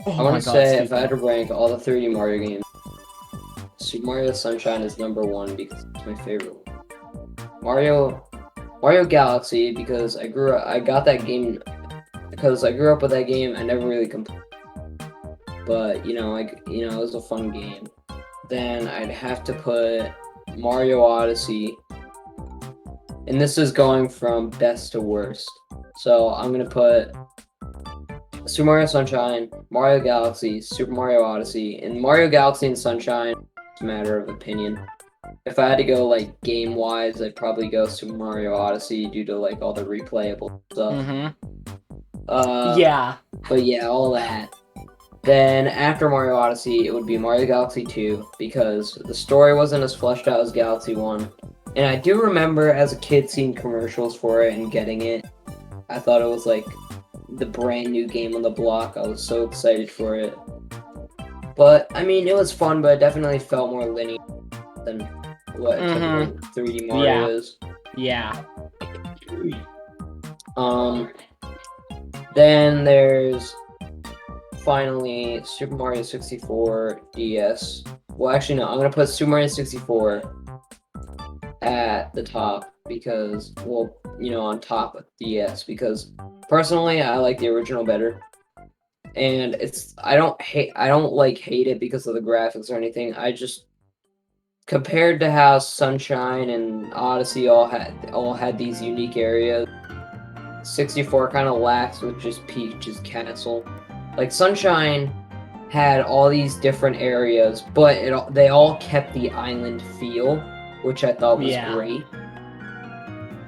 Oh I my want to God, say, Steve. if I had to rank all the 3D Mario games, Super Mario Sunshine is #1 because it's my favorite one. Mario Galaxy, because I got that game because I grew up with that game. I never really completed, but it was a fun game. Then I'd have to put Mario Odyssey, and this is going from best to worst. So I'm gonna put Super Mario Sunshine, Mario Galaxy, Super Mario Odyssey, and Mario Galaxy and Sunshine. It's a matter of opinion. If I had to go like game wise, I'd probably go Super Mario Odyssey due to like all the replayable stuff. Yeah. But yeah, all that. Then after Mario Odyssey, it would be Mario Galaxy 2 because the story wasn't as fleshed out as Galaxy 1. And I do remember as a kid seeing commercials for it and getting it. I thought it was like the brand new game on the block. I was so excited for it. But I mean, it was fun, but it definitely felt more linear than what typical 3D Mario is. Yeah. Then there's finally Super Mario 64 DS. Well, actually, no. I'm gonna put Super Mario 64 at the top because, well, you know, on top of DS because personally, I like the original better. And I don't hate it because of the graphics or anything. I just compared to how Sunshine and Odyssey all had these unique areas. 64 kind of lacks with just Peach's castle. Like Sunshine had all these different areas, but they all kept the island feel, which I thought was great.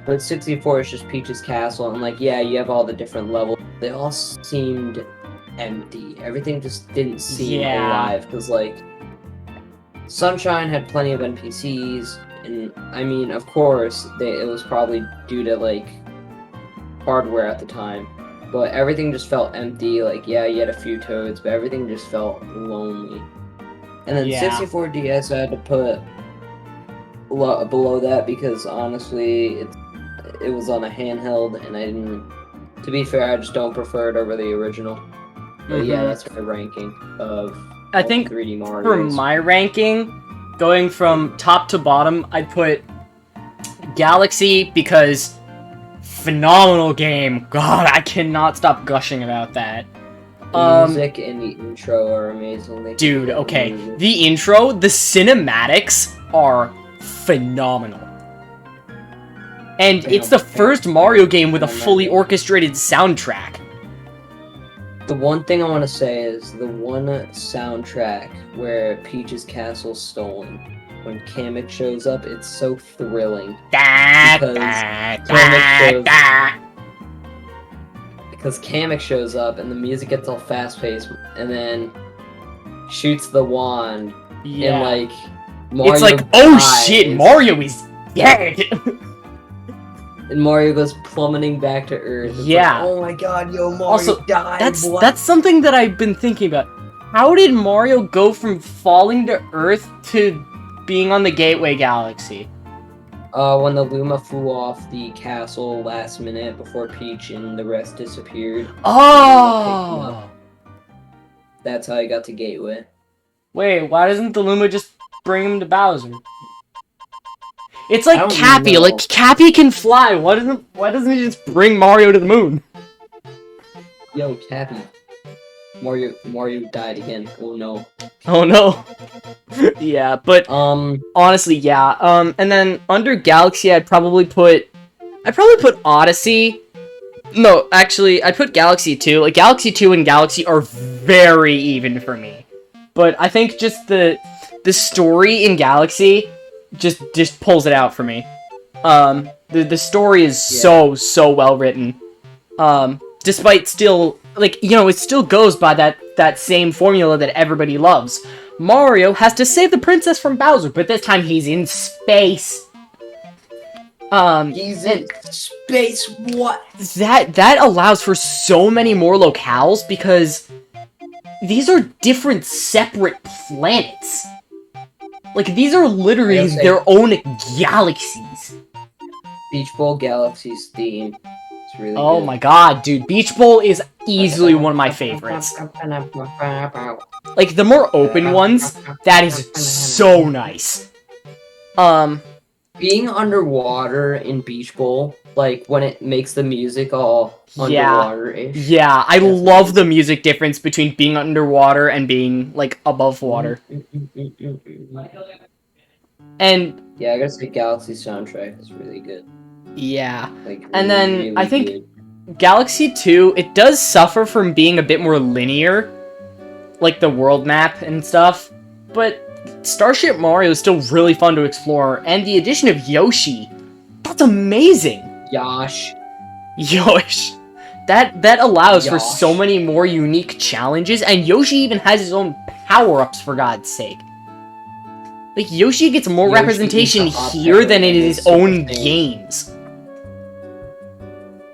But 64 is just Peach's castle, and like, yeah, you have all the different levels. They all seemed empty. Everything just didn't seem alive, because like, Sunshine had plenty of NPCs, and I mean, of course, it was probably due to like hardware at the time, but everything just felt empty. Like, yeah, you had a few toads, but everything just felt lonely. And then 64 DS I had to put below that because honestly, it was on a handheld, and I didn't. To be fair, I just don't prefer it over the original. But yeah, that's my ranking of. I think 3D Mario. For my ranking, going from top to bottom, I'd put Galaxy because phenomenal game. God, I cannot stop gushing about that. The music and the intro are amazing. Dude, okay. The intro, the cinematics are phenomenal. And it's the first Mario game with a fully orchestrated soundtrack. The one thing I want to say is the one soundtrack where Peach's castle's stolen. When Kamek shows up, it's so thrilling. Because Kamek shows up and the music gets all fast-paced and then shoots the wand. And like, Mario it's like, oh shit, Mario is dead! And Mario goes plummeting back to Earth. It's like, oh my god, yo, Mario died. That's something that I've been thinking about. How did Mario go from falling to Earth to being on the Gateway Galaxy? When the Luma flew off the castle last minute before Peach and the rest disappeared. Oh! That's how he got to Gateway. Wait, why doesn't the Luma just bring him to Bowser? It's like Cappy. Know. Like Cappy can fly. Why doesn't he just bring Mario to the moon? Yo, Cappy. Mario died again. Oh no. Oh no. Yeah, but honestly, yeah. And then under Galaxy, I'd probably put Odyssey. No, actually, I'd put Galaxy 2. Like Galaxy 2 and Galaxy are very even for me. But I think just the story in Galaxy just pulls it out for me. The story is so well written. Despite still, like, you know, it still goes by that same formula that everybody loves. Mario has to save the princess from Bowser, but this time he's in space. He's in space, what? That allows for so many more locales because these are different separate planets. Like, these are literally their own galaxies. Beach Bowl Galaxy's theme. It's really good. My god, dude. Beach Bowl is easily one of my favorites. Like, the more open ones, that is so nice. Being underwater in Beach Bowl, like, when it makes the music all underwater-ish. Yeah, I love the music difference between being underwater and being, like, above water. And yeah, I gotta say Galaxy soundtrack is really good. Yeah. Like, and then really I think good. Galaxy 2, it does suffer from being a bit more linear, like the world map and stuff, but Starship Mario is still really fun to explore, and the addition of Yoshi, that's amazing! Yosh. Yosh. That allows for so Yosh. many more unique challenges, and Yoshi even has his own power-ups, for God's sake. Like, Yoshi gets more Yoshi representation eats a hot here pepper than in and his is super own saiyan. games.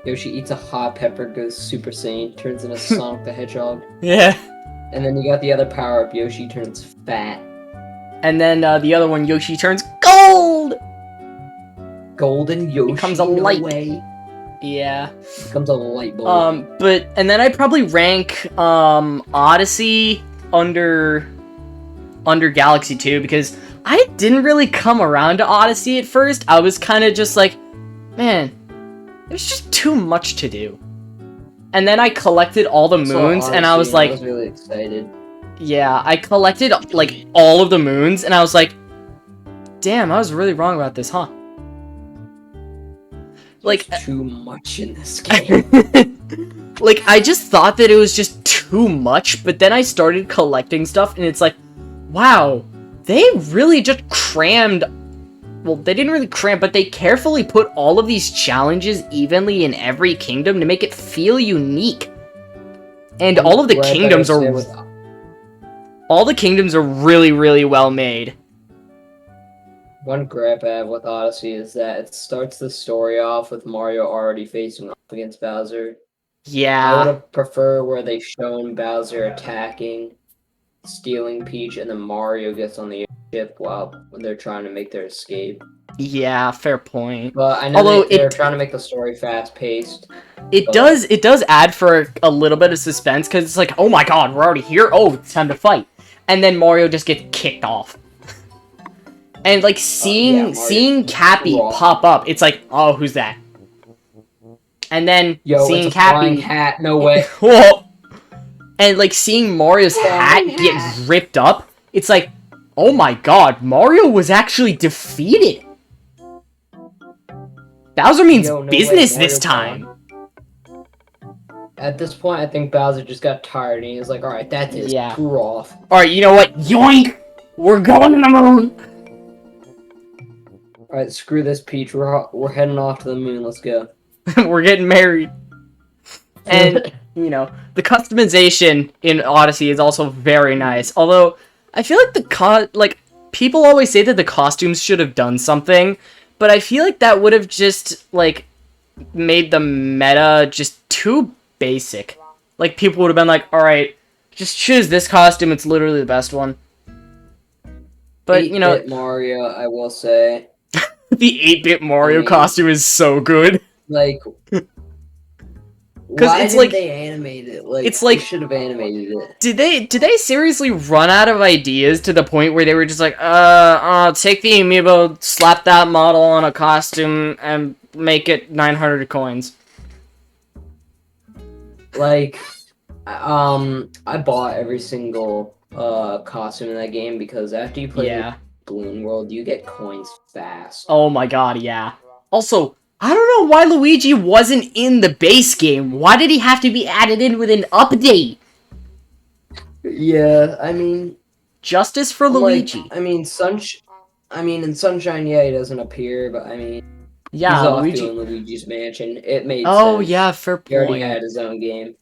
Yoshi eats a hot pepper, goes Super Saiyan, turns into Sonic the Hedgehog. Yeah. And then you got the other power-up, Yoshi turns fat. And then the other one, Yoshi turns gold! Golden Yoshi Becomes a in light. way. Yeah. Becomes a light bulb. And then I'd probably rank, Odyssey under Galaxy 2, because I didn't really come around to Odyssey at first. I was kind of just like, man, there's just too much to do. And then I collected all the moons, and I was like, I was really excited. yeah, I collected, like, all of the moons, and I was like, damn, I was really wrong about this, huh? Like, There's too much in this game. like, I just thought that it was just too much, but then I started collecting stuff, and it's like, wow, they really just crammed. Well, they didn't really cram, but they carefully put all of these challenges evenly in every kingdom to make it feel unique. And all of the kingdoms are really, really well made. One gripe I have with Odyssey is that it starts the story off with Mario already facing off against Bowser. I would Yeah, have preferred where they shown Bowser attacking, stealing Peach, and then Mario gets on the ship when they're trying to make their escape. yeah, fair point. But I know Although they're trying to make the story fast-paced. It does add for a little bit of suspense, because it's like, oh my god, we're already here, oh, it's time to fight. And then Mario just gets kicked off. And, like, seeing Cappy pop up, it's like, oh, who's that? And then seeing it's a flying Cappy... hat, no way. Whoa! And, like, seeing Mario's hat get ripped up, it's like, oh my god, Mario was actually defeated! Bowser means Yo, no business way, this Mario's time! At this point, I think Bowser just got tired, and he was like, alright, that's it, Yeah. screw off. Alright, you know what? Yoink! We're going to the moon! Alright, screw this, Peach, we're heading off to the moon, let's go. We're getting married. And, you know, the customization in Odyssey is also very nice. Although, I feel like people always say that the costumes should have done something, but I feel like that would have just, like, made the meta just too basic. Like, people would have been like, alright, just choose this costume, it's literally the best one. But, you know... 8-bit Mario, I will say. The 8-bit Mario costume is so good. Like... Why didn't like, they animate it? Like, it's like, they should have animated it. Did they seriously run out of ideas to the point where they were just like, take the amiibo, slap that model on a costume, and make it 900 coins? Like, I bought every single costume in that game because after you play Balloon World, you get coins fast. Oh my god, yeah. Also, I don't know why Luigi wasn't in the base game. Why did he have to be added in with an update? Yeah, I mean... Justice for Luigi. Like, I mean, in Sunshine, yeah, he doesn't appear, but I mean... Yeah, he's off Luigi... doing Luigi's Mansion. It made Oh, sense. yeah, fair point. He already had his own game.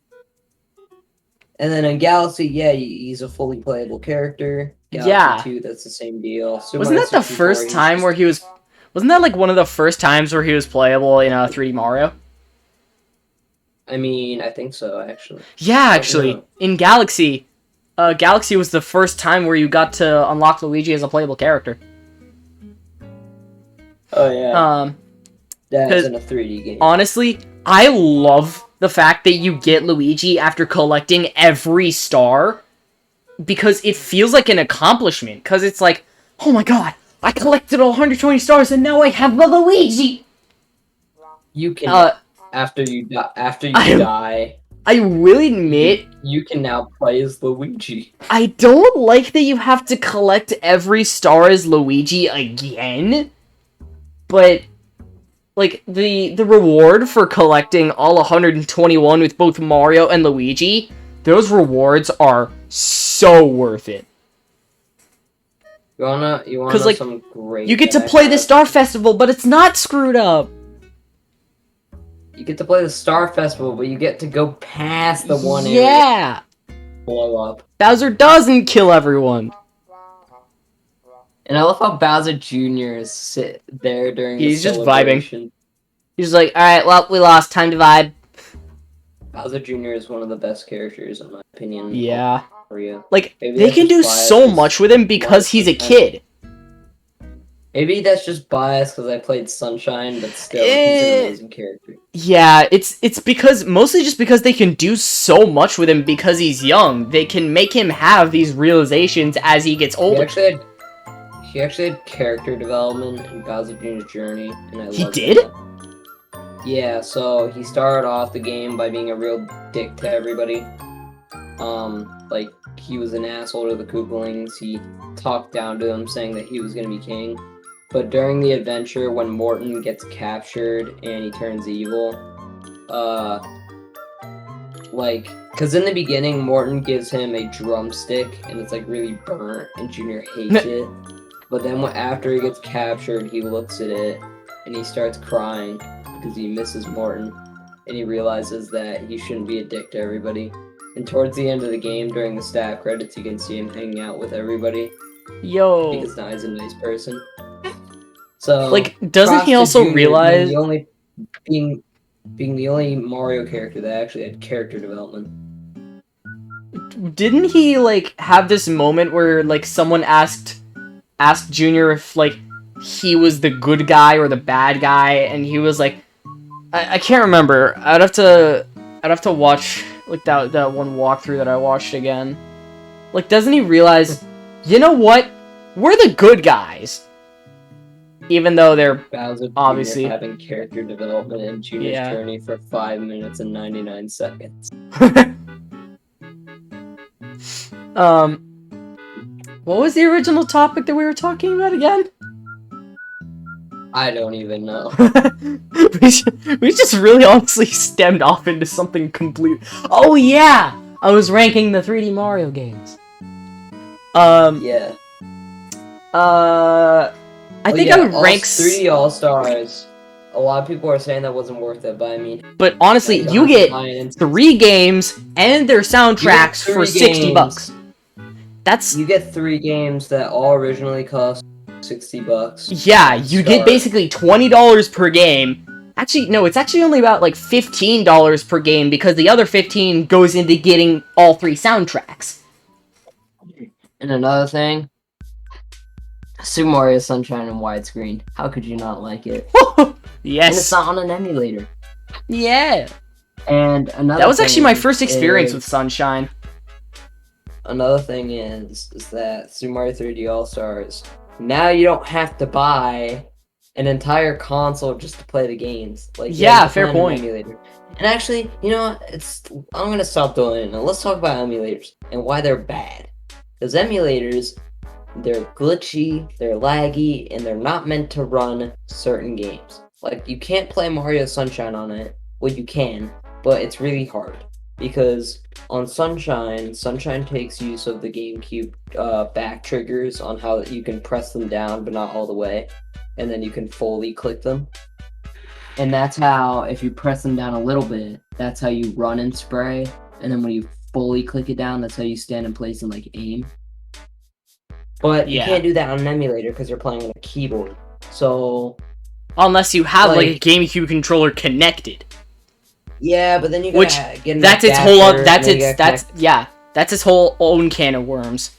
And then in Galaxy, yeah, he's a fully playable character. Galaxy 2, that's the same deal. Wasn't that the first time where he was... Wasn't that, like, one of the first times where he was playable in 3D Mario? I mean, I think so, actually. Yeah, actually. In Galaxy, Galaxy was the first time where you got to unlock Luigi as a playable character. Oh, yeah. That's in a 3D game. Honestly, I love the fact that you get Luigi after collecting every star, because it feels like an accomplishment, because it's like, oh my god, I collected all 120 stars and now I have the Luigi! You can, after you die, I will admit, you can now play as Luigi. I don't like that you have to collect every star as Luigi again, but like the reward for collecting all 121 with both Mario and Luigi, those rewards are so worth it. You wanna 'Cause, know like, some great You get to that I play the have? Star Festival, but it's not screwed up. You get to play the Star Festival, but you get to go past the one area Yeah, blow up. Bowser doesn't kill everyone. And I love how Bowser Jr. is sit there during He's the just vibing. celebration. He's like, all right, well, we lost. Time to vibe. Bowser Jr. is one of the best characters in my opinion. Yeah. Mario. Like, Maybe they that's can do just biased so 'cause much with him because he's a kid. Maybe that's just biased because I played Sunshine, but still, he's an amazing character. Yeah, it's because mostly just because they can do so much with him because he's young. They can make him have these realizations as he gets older. He actually had character development in Bowser Jr.'s journey, and I loved He did? that. Yeah, so he started off the game by being a real dick to everybody. Like, he was an asshole to the Koopalings. He talked down to them, saying that he was gonna be king. But during the adventure, when Morton gets captured and he turns evil, because in the beginning, Morton gives him a drumstick, and it's, like, really burnt, and Junior hates it. But then after he gets captured, he looks at it, and he starts crying, because he misses Morton, and he realizes that he shouldn't be a dick to everybody. And towards the end of the game, during the staff credits, you can see him hanging out with everybody, Yo. because now he's a nice person. So, Like, doesn't he also Junior realize... being the only Mario character that actually had character development. Didn't he, like, have this moment where, like, someone asked Junior if, like, he was the good guy or the bad guy, and he was like... I can't remember. I'd have to watch, like, that one walkthrough that I watched again. Like, doesn't he realize, you know what? We're the good guys. Even though they're Bowser Jr. obviously having character development in Junior's journey for 5 minutes and 99 seconds. What was the original topic that we were talking about again? I don't even know. we just really honestly stemmed off into something complete. Oh yeah, I was ranking the 3D Mario games. Yeah. I think I would rank 3D All Stars. A lot of people are saying that wasn't worth it, but I mean. But honestly, you get 3 games and their soundtracks for $60. You get 3 games that all originally cost $60. Yeah, you get basically $20 per game. Actually, no, it's actually only about like $15 per game because the other 15 goes into getting all 3 soundtracks. And another thing, Super Mario Sunshine in widescreen. How could you not like it? Yes. And it's not on an emulator. Yeah. And another that was actually my first experience with Sunshine. Another thing is that Super Mario 3D All-Stars, now you don't have to buy an entire console just to play the games. Like, yeah, fair point. Emulator. And actually, you know what? I'm gonna stop doing it now. Let's talk about emulators and why they're bad. Because emulators, they're glitchy, they're laggy, and they're not meant to run certain games. Like, you can't play Mario Sunshine on it. Well, you can, but it's really hard. Because on Sunshine takes use of the GameCube back triggers on how you can press them down, but not all the way. And then you can fully click them. And that's how, if you press them down a little bit, that's how you run and spray. And then when you fully click it down, that's how you stand in place and, like, aim. But you can't do that on an emulator because you're playing on a keyboard. So... unless you have, like, a GameCube controller connected. Yeah, but then you gotta get an that's its whole... that's its whole own can of worms.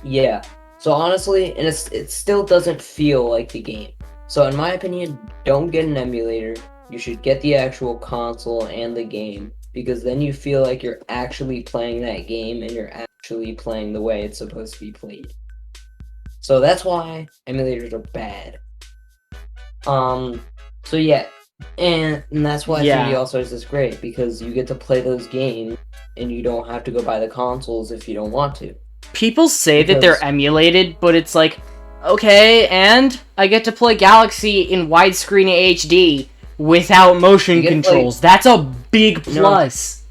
Yeah. So honestly, and it still doesn't feel like the game. So in my opinion, don't get an emulator. You should get the actual console and the game. Because then you feel like you're actually playing that game and you're actually playing the way it's supposed to be played. So that's why emulators are bad. So yeah, and that's why 3D All-Stars is great, because you get to play those games and you don't have to go buy the consoles if you don't want to. People say that they're emulated, but it's like, Okay, and I get to play Galaxy in widescreen HD without motion You get to play- controls. That's a big You know, plus.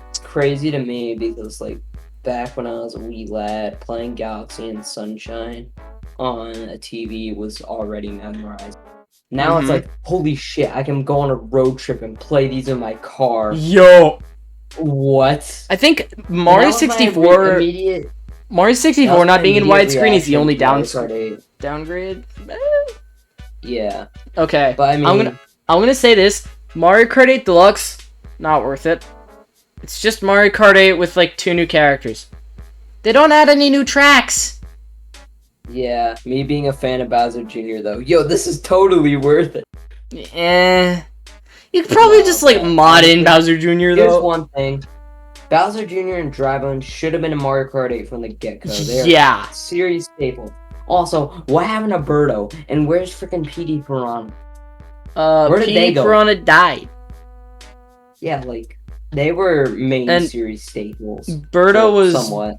It's crazy to me because, like, back when I was a wee lad, playing Galaxy and Sunshine on a TV was already memorized. Now it's Mhm. like, holy shit, I can go on a road trip and play these in my car. Yo, What? I think And that Mario was my 64, immediate- Mario that 64 was not my being in immediate widescreen is the reaction only to Mario Kart 8. downgrade. Yeah, Okay, but I mean, I'm gonna say this: Mario Kart 8 Deluxe, not worth it. It's just Mario Kart 8 with like 2 new characters. They don't add any new tracks. yeah, me being a fan of Bowser Jr. though, yo, this is totally worth it. Eh. You could probably No, just like but mod in honestly, Bowser Jr. Here's though. one thing. Bowser Jr. and Drybone should have been in Mario Kart 8 from the get-go. They're Yeah. serious staple. Also, what happened to Birdo? And where's freaking PD Piranha? Where did they P. go? Piranha died. Yeah, like, they were main And series staples. Birdo was somewhat.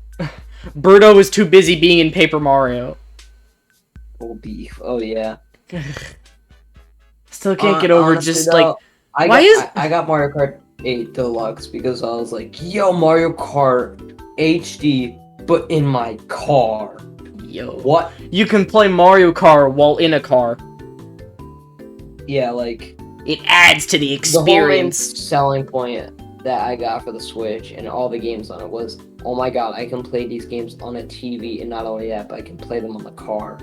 Birdo was too busy being in Paper Mario. Oh, beef. Oh, yeah. Still can't get over Honestly, just though, like I got Mario Kart 8 Deluxe because I was like, yo, Mario Kart HD, but in my car. yo. What? You can play Mario Kart while in a car. Yeah, like, It adds to the the whole main experience. selling point that I got for the Switch and all the games on it was, oh my god, I can play these games on a TV, and not only that, but I can play them on the car.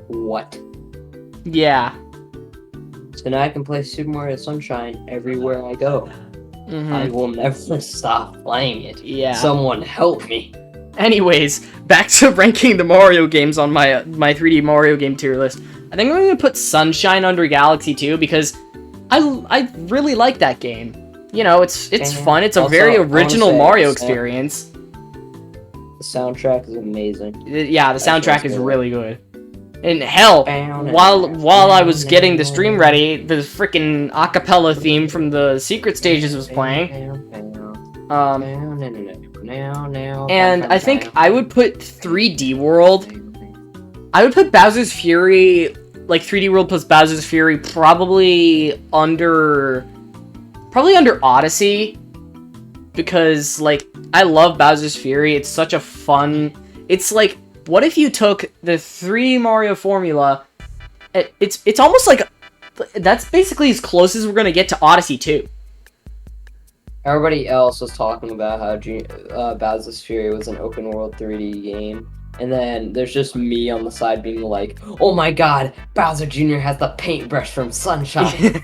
What? Yeah. So now I can play Super Mario Sunshine everywhere I go. Mhm. I will never stop playing it. Yeah. Someone help me. Anyways, back to ranking the Mario games on my 3D Mario game tier list. I think I'm gonna put Sunshine under Galaxy 2 because I really like that game. You know, it's fun. It's a Also, very I wanna original say, Mario so- experience. The soundtrack is amazing. Yeah, the That soundtrack feels is good. really good. And hell, while I was getting the stream ready, the freaking acapella theme from the secret stages was playing. And I think I would put 3D World. I would put Bowser's Fury, like 3D World plus Bowser's Fury, probably under Odyssey, because like I love Bowser's Fury. It's such a fun. It's like, what if you took the 3D Mario formula? It's almost like that's basically as close as we're gonna get to Odyssey 2. Everybody else was talking about how Bowser's Fury was an open world 3D game. And then there's just me on the side being like, oh my god, Bowser Jr. has the paintbrush from Sunshine.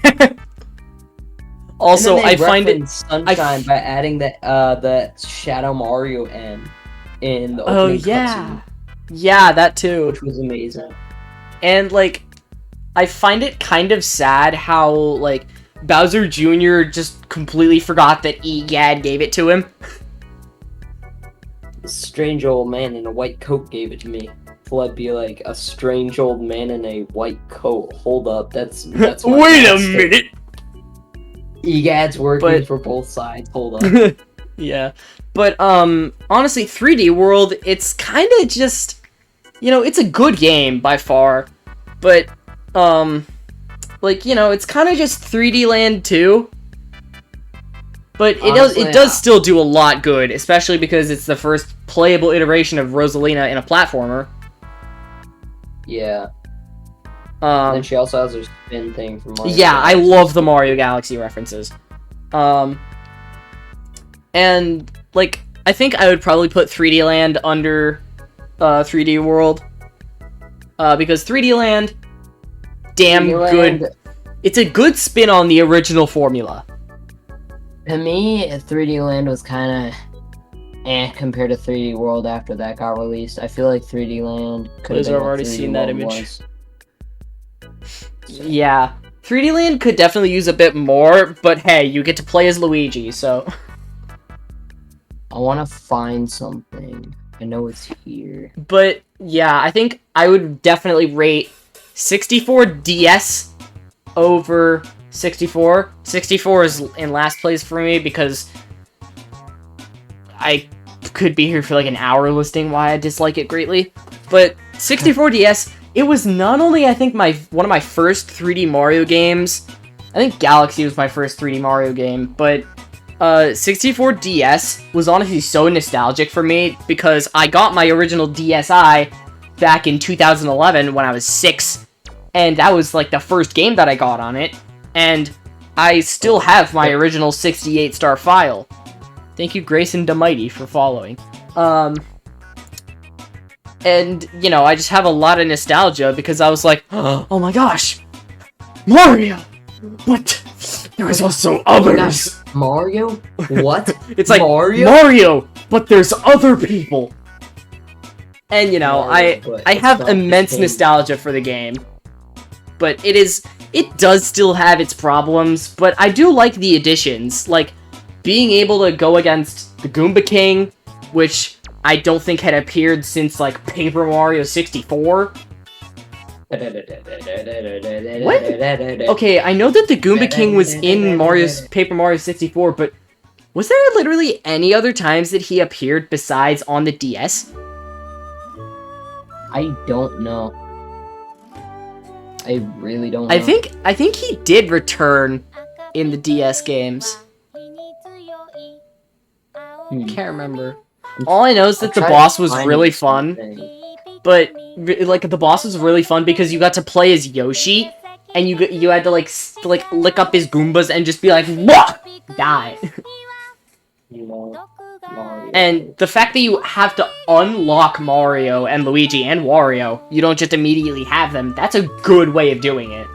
Also, And then I they find it. reference Sunshine by adding the Shadow Mario end in the Oh opening yeah, yeah, that too. cutscene, which was amazing. And like, I find it kind of sad how like Bowser Jr. just completely forgot that EGAD gave it to him. This strange old man in a white coat gave it to me. Flood be like, a strange old man in a white coat. Hold up, that's my Wait a master. minute. EGAD's working But- for both sides. Hold up. Yeah, but honestly, 3D World, it's kind of just, you know, it's a good game by far, but like, you know, it's kind of just 3D Land 2. But Honestly, it does still do a lot good, especially because it's the first playable iteration of Rosalina in a platformer. Yeah. And Um, she also has her spin thing from Mario. yeah, I Galaxy. love the Mario Galaxy references. And like, I think I would probably put 3D Land under 3D World, because 3D Land, damn 3D good. Land, It's a good spin on the original formula. to me, 3D Land was kind of compared to 3D World after that got released. I feel like 3D Land could have Liz, been I've what already 3D seen that World image. was. Yeah, 3D Land could definitely use a bit more, but hey, you get to play as Luigi, so. I want to find something. I know it's here. But yeah, I think I would definitely rate 64 DS over 64. 64 is in last place for me because I could be here for like an hour listing why I dislike it greatly. But 64 DS it was not only, I think, one of my first 3D Mario games. I think Galaxy was my first 3D Mario game, but 64 DS was honestly so nostalgic for me because I got my original DSi back in 2011 when I was 6, and that was like the first game that I got on it, and I still have my original 68-star file. Thank you, Grayson DeMighty, for following. And, you know, I just have a lot of nostalgia because I was like, oh my gosh, Mario! What? There was also others! Mario? What? It's like, Mario, but there's other people! And, you know, Mario, I have immense nostalgia for the game. But it does still have its problems, but I do like the additions. Like, being able to go against the Goomba King, which I don't think had appeared since, like, Paper Mario 64. What? Okay, I know that the Goomba King was in Paper Mario 64, but was there literally any other times that he appeared besides on the DS? I don't know. I really don't know. I think he did return in the DS games. Can't remember. All I know is that the boss was really fun. But, like, the boss was really fun because you got to play as Yoshi, and you had to, like, lick up his Goombas and just be like, wah! Die. And the fact that you have to unlock Mario and Luigi and Wario, you don't just immediately have them, that's a good way of doing it.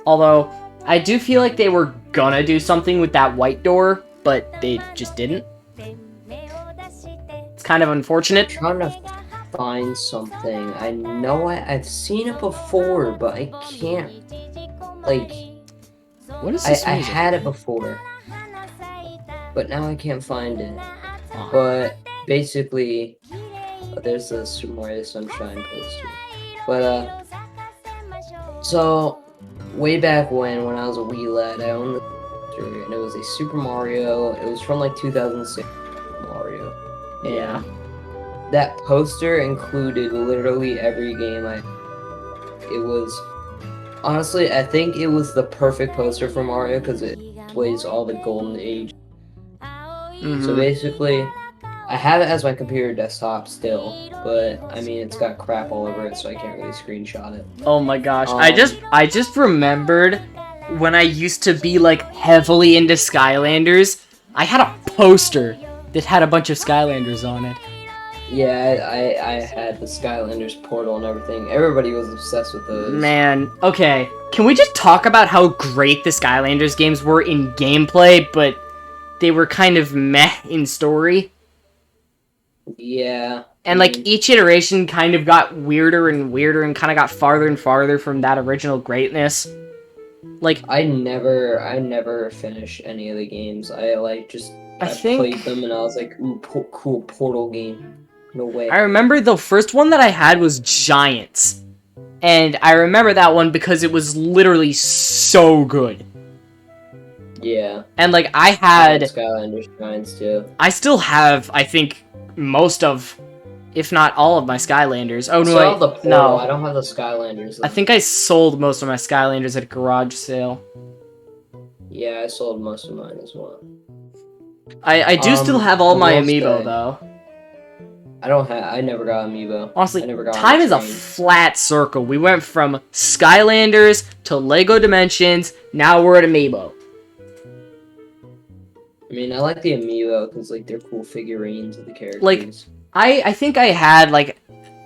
Although, I do feel like they were gonna do something with that white door, but they just didn't. It's kind of unfortunate. I'm trying to find something. I know I've seen it before, but I can't, like... What is this I music? had it before, but now I can't find it. But basically, there's the Super Mario Sunshine poster. But so way back when I was a wee lad, I owned the poster, and it was a Super Mario. It was from like 2006 Mario. And Yeah. that poster included literally every game it was honestly, I think it was the perfect poster for Mario because it displays all the golden age. So basically, I have it as my computer desktop still, but I mean it's got crap all over it, so I can't really screenshot it. Oh my gosh, I just remembered when I used to be like heavily into Skylanders, I had a poster that had a bunch of Skylanders on it. Yeah, I had the Skylanders portal and everything. Everybody was obsessed with those. Man, okay, can we just talk about how great the Skylanders games were in gameplay, but they were kind of meh in story? Yeah. And like each iteration kind of got weirder and weirder and kind of got farther and farther from that original greatness. Like I never finished any of the games. I played them and I was like, ooh, cool portal game. No way. I remember the first one that I had was Giants. And I remember that one because it was literally so good. Yeah. And like I had Skylanders Giants too. I still have, I think, most of, if not all of my Skylanders. Oh no, I have the portal. no. I don't have the Skylanders. I think I sold most of my Skylanders at a garage sale. Yeah, I sold most of mine as well. I do still have all my I will amiibo say- though. I never got amiibo. Honestly, I never got time is a train. flat circle. We went from Skylanders to Lego Dimensions, now we're at amiibo. I mean, I like the amiibo because like they're cool figurines of the characters. Like, I think I had like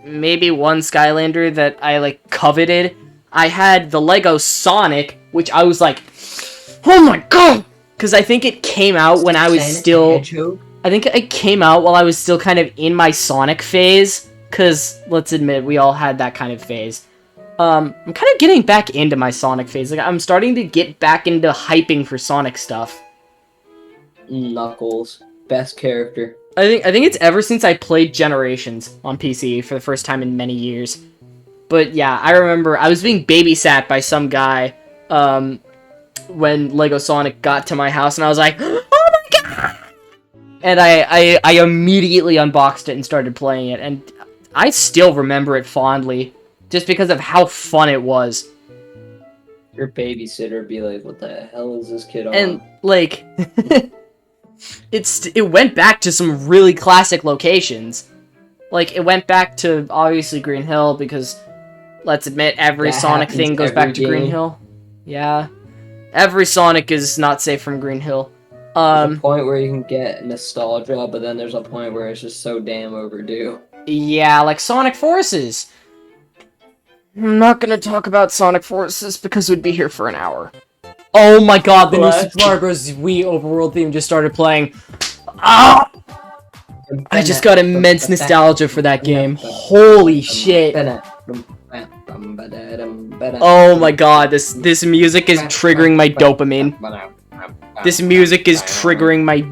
maybe one Skylander that I like coveted. I had the Lego Sonic, which I was like, oh my god! Because I think it came out when I was still... I think it came out while I was still kind of in my Sonic phase. Because, let's admit, we all had that kind of phase. I'm kind of getting back into my Sonic phase. Like, I'm starting to get back into hyping for Sonic stuff. Knuckles, best character. I think it's ever since I played Generations on PC for the first time in many years. But yeah, I remember I was being babysat by some guy when Lego Sonic got to my house, and I was like, oh my god! And I immediately unboxed it and started playing it, and I still remember it fondly. just because of how fun it was. Your babysitter would be like, what the hell is this kid on? And, like, it went back to some really classic locations. Like, it went back to, obviously, Green Hill, because, let's admit, every That Sonic happens thing goes every back to Green game. Hill. Yeah. Every Sonic is not safe from Green Hill. There's a point where you can get nostalgia, but then there's a point where it's just so damn overdue. Yeah, like Sonic Forces. I'm not gonna talk about Sonic Forces because we'd be here for an hour. Oh my god, the new What? Super Mario Bros. Wii overworld theme just started playing. Ah! I just got immense nostalgia for that game. Holy shit. Oh my god, this music is triggering my dopamine. This music is triggering my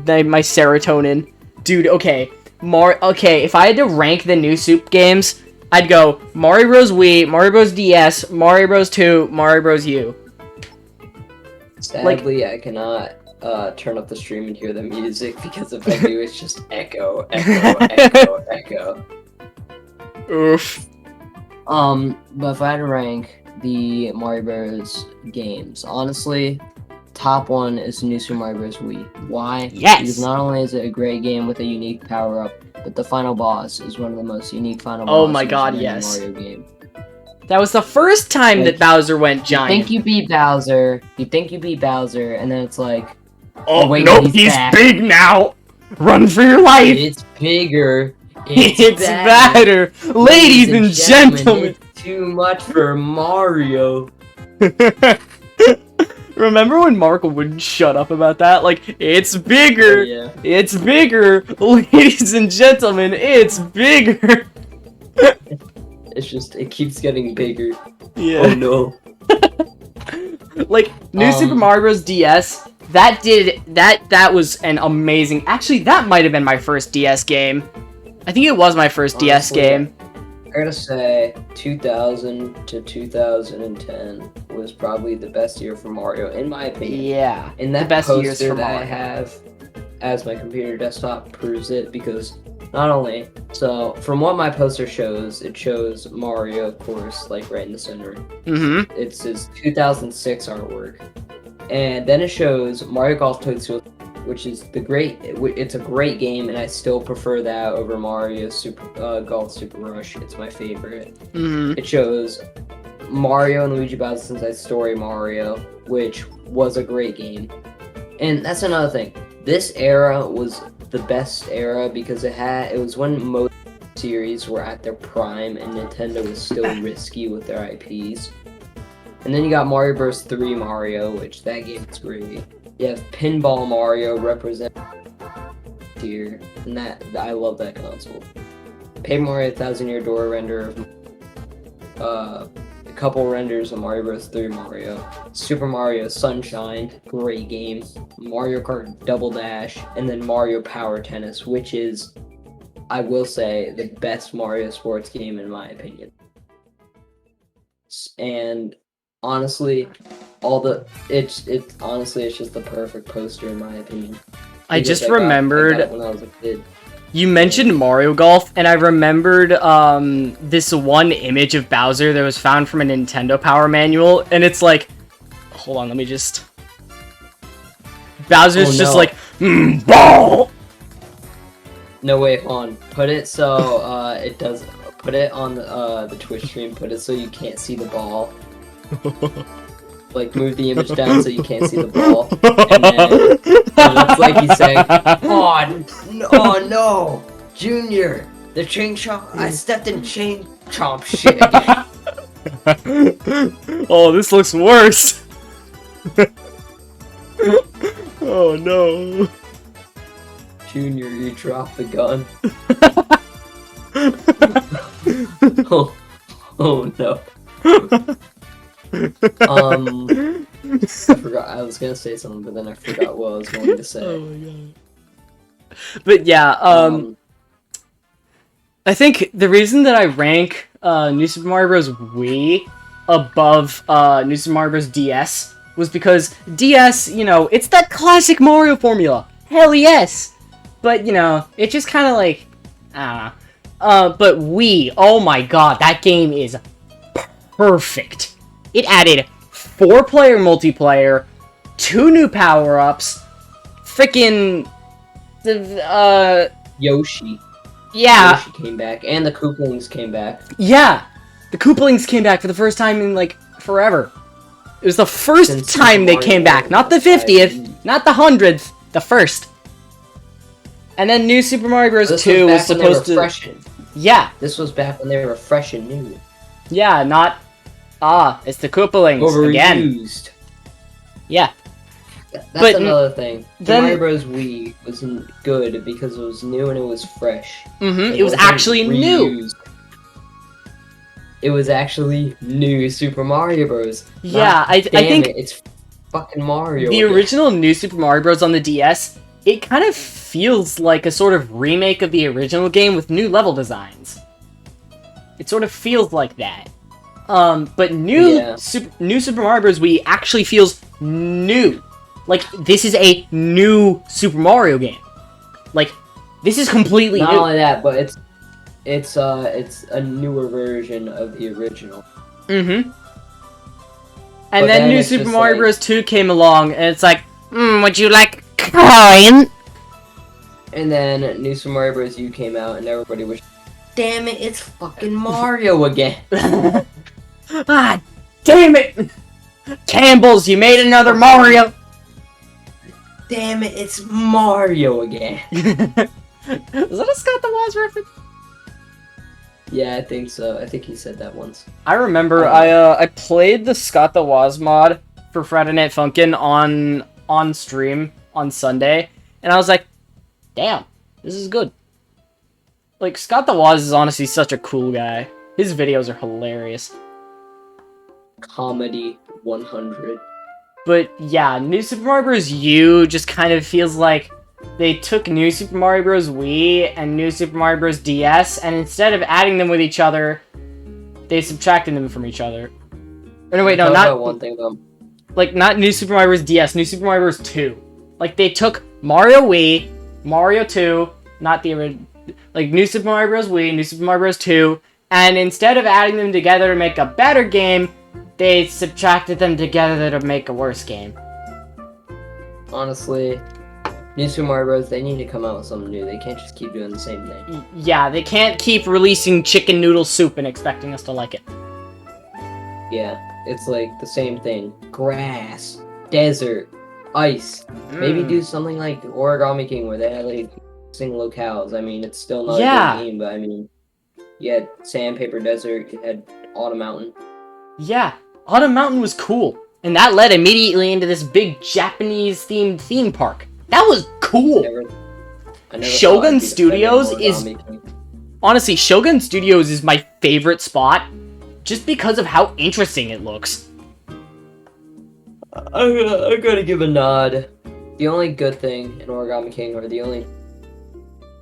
serotonin. Dude, okay. Okay, if I had to rank the new Soup games, I'd go Mario Bros. Wii, Mario Bros. DS, Mario Bros. 2, Mario Bros. U. Sadly, I cannot turn up the stream and hear the music because if I do, it's just echo, echo, echo, echo. Oof. But if I had to rank the Mario Bros. Games, honestly, top one is New Super Mario Bros. Wii. Why? Yes! Because not only is it a great game with a unique power-up, but the final boss is one of the most unique final bosses Oh my god, in any yes. Mario game. That was the first time that Bowser went You giant. think you beat Bowser, and then it's like, Oh, wait, no, he's he's back. big now! Run for your life! it's bigger, It's better! Ladies and gentlemen! It's too much for Mario. Remember when Mark wouldn't shut up about that? Like, it's bigger! Oh, yeah. It's bigger! Ladies and gentlemen, it's bigger! It's just, it keeps getting bigger. Yeah. Oh no. Like, New Super Mario Bros. DS, that was an amazing... Actually, that might have been my first DS game. I think it was my first DS Honestly, game. I gotta say, 2000 to 2010 was probably the best year for Mario, in my opinion. Yeah. And that the best poster years for that I Mario. have as my computer desktop proves it, because not only, so from what my poster shows, it shows Mario, of course, like right in the center. Mm-hmm. It's his 2006 artwork. And then it shows Mario Golf Toadstool, which is it's a great game, and I still prefer that over Mario Golf Super Rush. It's my favorite. Mm-hmm. It shows Mario and Luigi Bowser's Inside Story Mario, which was a great game. And that's another thing. This era was the best era because it was when most series were at their prime and Nintendo was still risky with their IPs. And then you got Mario Bros. 3 Mario, which that game is great. You have Pinball Mario represent here, and I love that console. Paper Mario 1000-Year Door render of a couple renders of Mario Bros. 3 Mario. Super Mario Sunshine, great game. Mario Kart Double Dash, and then Mario Power Tennis, which is, I will say, the best Mario sports game in my opinion. And honestly, it's just the perfect poster in my opinion. I Because just I got remembered... it when I was a kid. You mentioned Mario Golf, and I remembered this one image of Bowser that was found from a Nintendo Power Manual, and it's like... Hold on, let me just... Bowser's just like, ball! No, wait, hold on. Put it so it does. Put it on the Twitch stream. Put it so you can't see the ball. Like, move the image down so you can't see the ball. And then it looks like he's saying, oh no, Junior, the chain chomp, I stepped in chain chomp shit again. Oh, this looks worse. Oh no. Junior, you dropped the gun. Oh no. I forgot. I was gonna say something, but then I forgot what I was going to say. Oh my god. But yeah, I think the reason that I rank New Super Mario Bros. Wii above New Super Mario Bros. DS was because DS, you know, it's that classic Mario formula. Hell yes! But, you know, it just kind of like, I don't know. But Wii, oh my god, that game is perfect. It added 4-player multiplayer, 2 new power-ups, freaking Yoshi. yeah, Yoshi came back, and the Koopalings came back. yeah. The Koopalings came back for the first time in like forever. It was the first Since time they Super came Mario back, not the Bros. 50th, not the 100th, the first. And then New Super Mario Bros. This 2 was back when they were supposed to fresh. yeah, This was back when they were fresh and new. yeah, not it's the Koopalings again. Overused. Yeah. That's But another thing. then- Mario Bros. Wii wasn't good because it was new and it was fresh. It was wasn't actually new. reused. It was actually new Super Mario Bros. Yeah, I Damn think it, it's fucking Mario. the again. original New Super Mario Bros. On the DS, it kind of feels like a sort of remake of the original game with new level designs. It sort of feels like that. But Yeah. New Super Mario Bros. Wii actually feels new. Like, this is a new Super Mario game. Like, this is completely Not new. only that, but it's a newer version of the original. And But then then New it's Super just Mario like- Bros. 2 came along, and it's like, would you like a coin? And then New Super Mario Bros. U came out, and everybody was, damn it, it's fucking Mario again. Ah, damn it! Campbell's, you made another Mario! Damn it, it's Mario again. Was that a Scott the Woz reference? Yeah, I think so. I think he said that once. I remember Oh. I played the Scott the Woz mod for Friday Night Funkin' on stream on Sunday, and I was like, damn, this is good. Like, Scott the Woz is honestly such a cool guy. His videos are hilarious. Comedy 100. But yeah, New Super Mario Bros. U just kind of feels like they took New Super Mario Bros. Wii and New Super Mario Bros. DS, and instead of adding them with each other, they subtracted them from each other. Or no, wait, no, Talk not about one thing though. like not New Super Mario Bros. DS, New Super Mario Bros. 2. Like they took Mario Wii, Mario 2, not the original, like New Super Mario Bros. Wii, New Super Mario Bros. 2, and instead of adding them together to make a better game, they subtracted them together to make a worse game. Honestly, New Super Mario Bros. They need to come out with something new. They can't just keep doing the same thing. Yeah, they can't keep releasing chicken noodle soup and expecting us to like it. Yeah, it's like the same thing. Grass, desert, ice. Maybe do something like Origami King where they had like single locales. I mean, it's still not Yeah. a good game, but I mean, you had Sandpaper Desert, you had Autumn Mountain. Yeah, Autumn Mountain was cool, and that led immediately into this big Japanese-themed theme park. That was cool. I never Shogun thought I'd be Studios defending is- Origami King. Honestly, Shogun Studios is my favorite spot, just because of how interesting it looks. I gotta give a nod. The only good thing in Origami King, or the only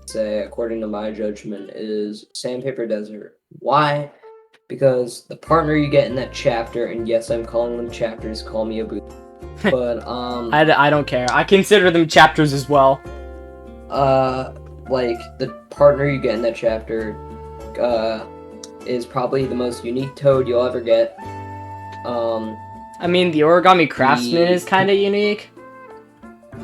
say, according to my judgment, is Sandpaper Desert. Why? Because the partner you get in that chapter, and yes, I'm calling them chapters, call me a boot. But, I don't care. I consider them chapters as well. like, the partner you get in that chapter, is probably the most unique toad you'll ever get. I mean, the Origami Craftsman The- is kind of unique.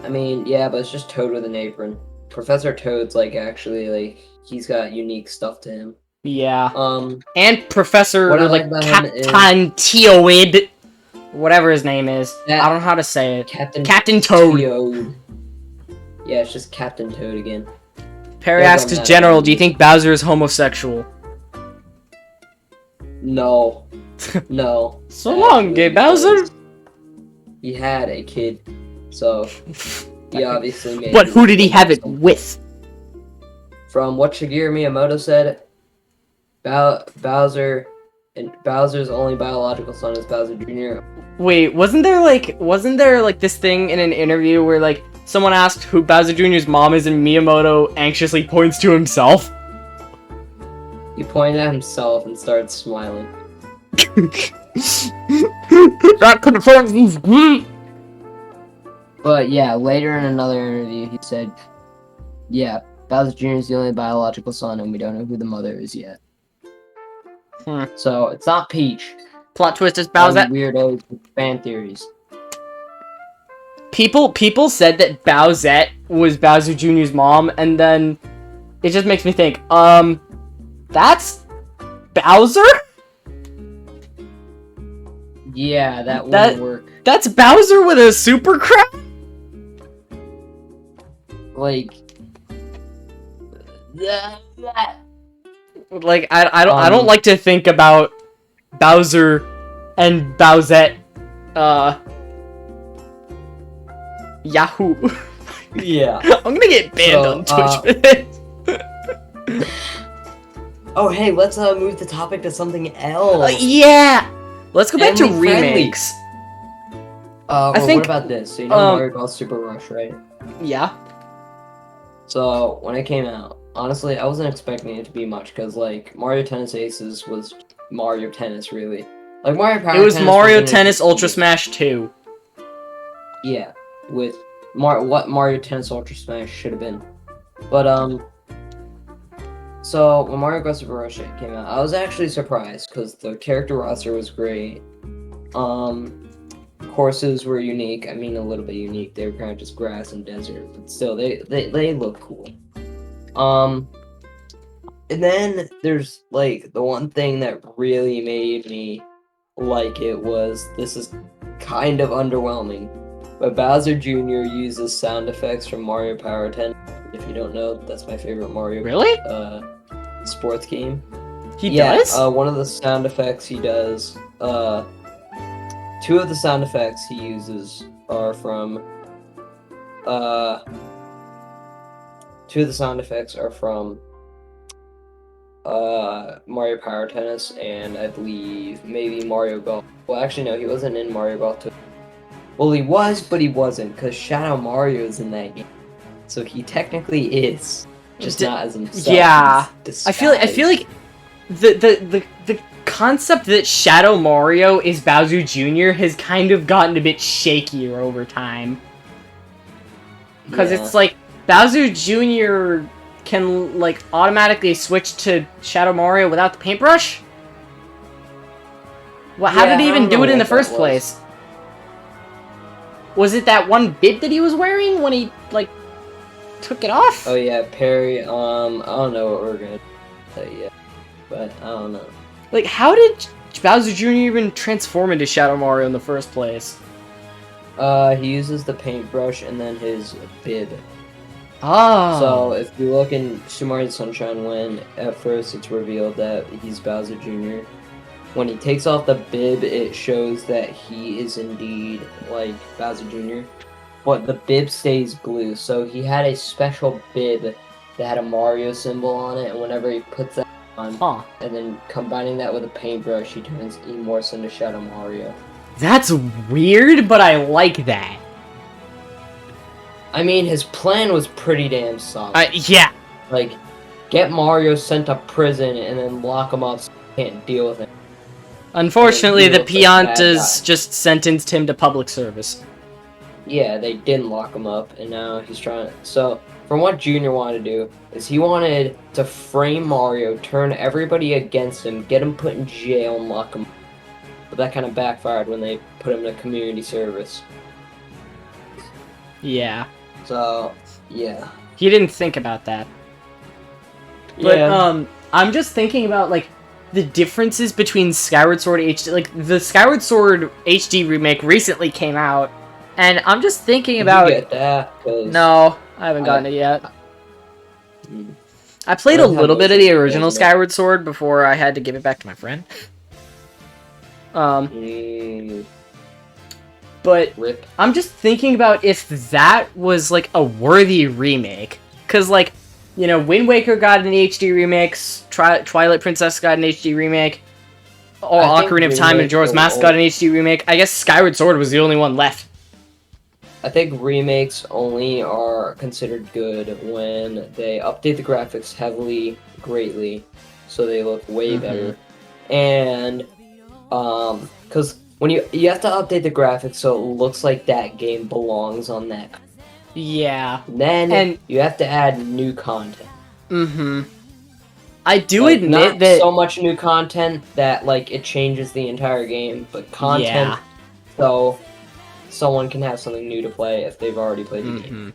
I mean, yeah, but it's just Toad with an apron. Professor Toad's, like, actually, like, he's got unique stuff to him. Yeah. Um, And Professor, What I like, like about him is- Captain Teoid, whatever his name is. That- I don't know how to say it. Captain Captain Toad. Toad. Yeah, it's just Captain Toad again. Perry Yeah, asks, but General, Matt- do you think Bowser is homosexual? No. No. So long, gay Bowser! because He had a kid, so he obviously made But who did he have it with? From what Shigeru Miyamoto said, Bowser and Bowser's only biological son is Bowser Jr. Wait, wasn't there like this thing in an interview where like someone asked who Bowser Jr.'s mom is and Miyamoto anxiously points to himself? He pointed at himself and started smiling. That confirms he's gay. But yeah, later in another interview, he said, yeah, Bowser Jr. is the only biological son, and we don't know who the mother is yet. Hmm. So it's not Peach. Plot twist is All Bowsette. you weirdos with fan theories. People said that Bowsette was Bowser Jr.'s mom, and then it just makes me think, that's Bowser? Yeah, that That- wouldn't work. That's Bowser with a super crown? Like, Like, I don't like to think about Bowser and Bowsette, Yahoo. yeah. I'm gonna get banned on Twitch for this. Oh, hey, let's move the topic to something else. Yeah! Let's go back to Family friendly. remakes. Well, think, what about this? So you know Mario Golf Super Rush, right? Yeah. So when it came out, honestly, I wasn't expecting it to be much because like Mario Tennis Aces was Mario Tennis, really. Like Mario Power. It was Tennis Mario wasn't Tennis interesting. Ultra Smash 2. Yeah, with what Mario Tennis Ultra Smash should have been, but So when Mario Golf Super Rush came out, I was actually surprised because the character roster was great. Courses were unique. I mean, a little bit unique. They were kind of just grass and desert, but still, they look cool. And then there's like the one thing that really made me like it was this is kind of underwhelming, but Bowser Jr. uses sound effects from Mario Power 10. If you don't know, that's my favorite Mario. Really? Sports game. He does? One of the sound effects he does. Two of the sound effects he uses are from. Two of the sound effects are from. Mario Power Tennis, and I believe maybe Mario Golf. Well, actually, no, he wasn't in Mario Golf 2. Well, he was, but he wasn't, because Shadow Mario is in that game. So he technically is, just not as himself. Yeah, He's I feel like the concept that Shadow Mario is Bowser Jr. has kind of gotten a bit shakier over time. Because it's like Bowser Jr. can like automatically switch to Shadow Mario without the paintbrush. Well, how did he even do it in the first place? Was it that one bib that he was wearing when he like took it off? Oh yeah, Perry. I don't know what we're gonna say yet, but I don't know. Like, how did Bowser Jr. even transform into Shadow Mario in the first place? He uses the paintbrush and then his bib. Ah. So if you look in Super Mario Sunshine, when at first it's revealed that he's Bowser Jr., when he takes off the bib, it shows that he is indeed like Bowser Jr. But the bib stays blue, so he had a special bib that had a Mario symbol on it, and whenever he puts that on, and then combining that with a paintbrush, he turns Emorse into Shadow Mario. That's weird, but I like that. I mean, his plan was pretty damn solid. Yeah. Like, get Mario sent to prison and then lock him up so he can't deal with it. Unfortunately, the looks like a bad Piantas guy. just sentenced him to public service. Yeah, they didn't lock him up, and now he's trying to... So, from what Junior wanted to do, is he wanted to frame Mario, turn everybody against him, get him put in jail, and lock him up. But that kind of backfired when they put him in community service. Yeah. So, yeah. He didn't think about that. But, Yeah. I'm just thinking about, like, the differences between Skyward Sword HD... Like, the Skyward Sword HD remake recently came out, and I'm just thinking about... Did you get that? 'Cause No, I haven't gotten it yet. Mm. I played I a don't have little bit those of the games original yet. Skyward Sword before I had to give it back to my friend. But Rip. I'm just thinking about if that was, like, a worthy remake. Because, like, you know, Wind Waker got an HD remake, Twilight Princess got an HD remake, I think Ocarina of Time and remakes Majora's will Mask got an HD remake. I guess Skyward Sword was the only one left. I think remakes only are considered good when they update the graphics heavily, greatly, so they look way better. And, because when you have to update the graphics so it looks like that game belongs on that. Yeah. Then And- you have to add new content. I do Like, admit not that so much new content that like it changes the entire game, but content Yeah. so someone can have something new to play if they've already played the game.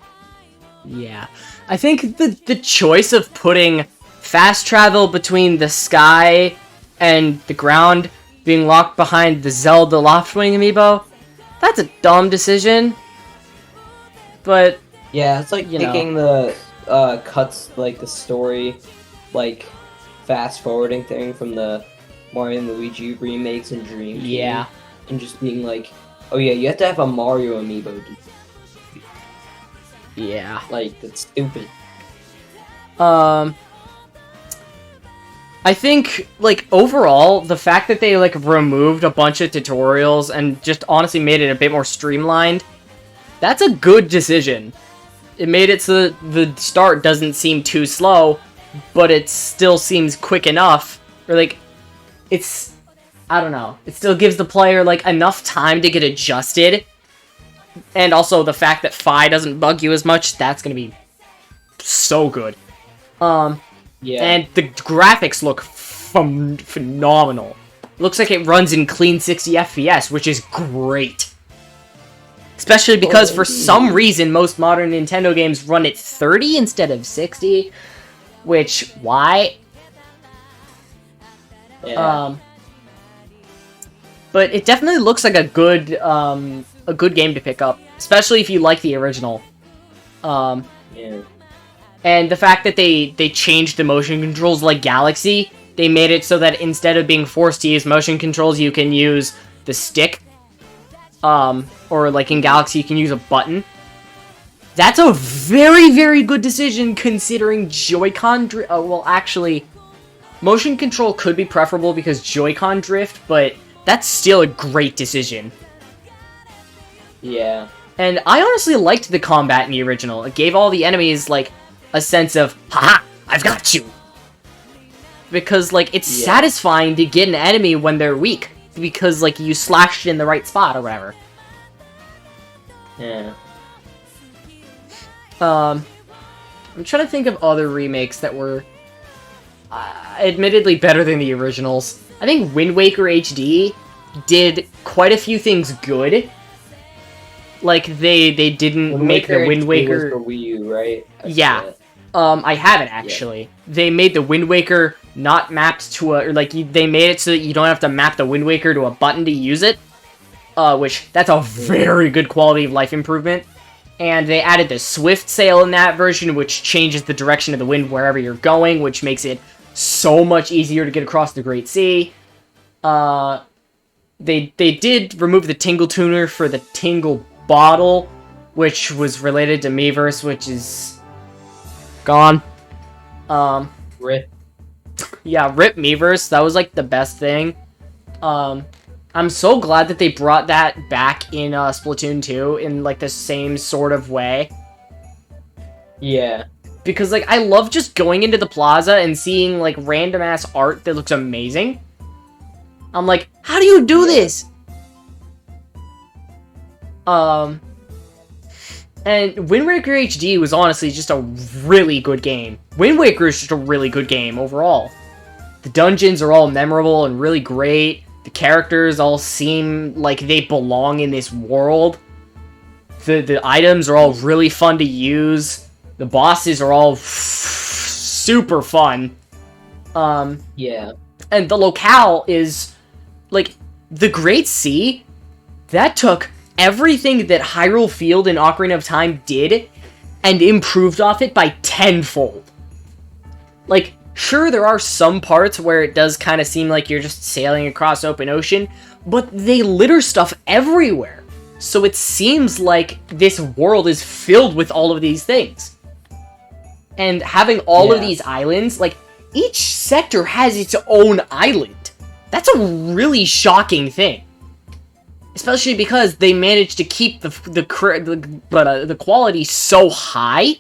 Yeah. I think the choice of putting fast travel between the sky and the ground being locked behind the Zelda Loftwing amiibo, that's a dumb decision. But Yeah, it's like You know. taking the cuts, like the story, like fast forwarding thing from the Mario and Luigi remakes and Dream Team, yeah. and just being like, oh yeah, you have to have a Mario amiibo. Yeah. Like, that's stupid. I think, like, overall, the fact that they, like, removed a bunch of tutorials and just honestly made it a bit more streamlined, that's a good decision. It made it so that the start doesn't seem too slow, but it still seems quick enough. Or, like, it's... I don't know. It still gives the player, like, enough time to get adjusted. And also the fact that Fi doesn't bug you as much, that's gonna be so good. Yeah. And the graphics look phenomenal. Looks like it runs in clean 60 FPS, which is great. Especially because for some reason most modern Nintendo games run at 30 instead of 60. Which, why? Yeah. But it definitely looks like a good game to pick up. Especially if you like the original. Yeah. And the fact that they changed the motion controls like Galaxy, they made it so that instead of being forced to use motion controls, you can use the stick. Or like in Galaxy, you can use a button. That's a very, very good decision considering Joy-Con drift. Well, actually, motion control could be preferable because Joy-Con drift, but that's still a great decision. Yeah. And I honestly liked the combat in the original. It gave all the enemies, like, a sense of, haha, I've got you! Because, like, it's satisfying to get an enemy when they're weak. Because, like, you slashed in the right spot or whatever. Yeah. I'm trying to think of other remakes that were, admittedly better than the originals. I think Wind Waker HD did quite a few things good. Like, they didn't make the Wind Waker... was for Wii U, right? Yeah. I haven't, actually. Yeah. They made the Wind Waker not mapped to a... Or, like, they made it so that you don't have to map the Wind Waker to a button to use it. Which, that's a very good quality of life improvement. And they added the Swift Sail in that version, which changes the direction of the wind wherever you're going, which makes it so much easier to get across the Great Sea. They did remove the Tingle Tuner for the Tingle Bottle, which was related to Miiverse, which is gone. RIP. Yeah, RIP Miiverse. That was like the best thing. I'm so glad that they brought that back in Splatoon 2 in like the same sort of way. Yeah. Because like I love just going into the plaza and seeing like random ass art that looks amazing. I'm like, how do you do this? And Wind Waker HD was honestly just a really good game. Wind Waker is just a really good game overall. The dungeons are all memorable and really great. The characters all seem like they belong in this world. The items are all really fun to use. The bosses are all super fun. Yeah. And the locale is, like, the Great Sea, that took everything that Hyrule Field and Ocarina of Time did and improved off it by tenfold. Like, sure, there are some parts where it does kind of seem like you're just sailing across open ocean, but they litter stuff everywhere. So it seems like this world is filled with all of these things. And having all of these islands, like, each sector has its own island. That's a really shocking thing. Especially because they managed to keep the quality so high.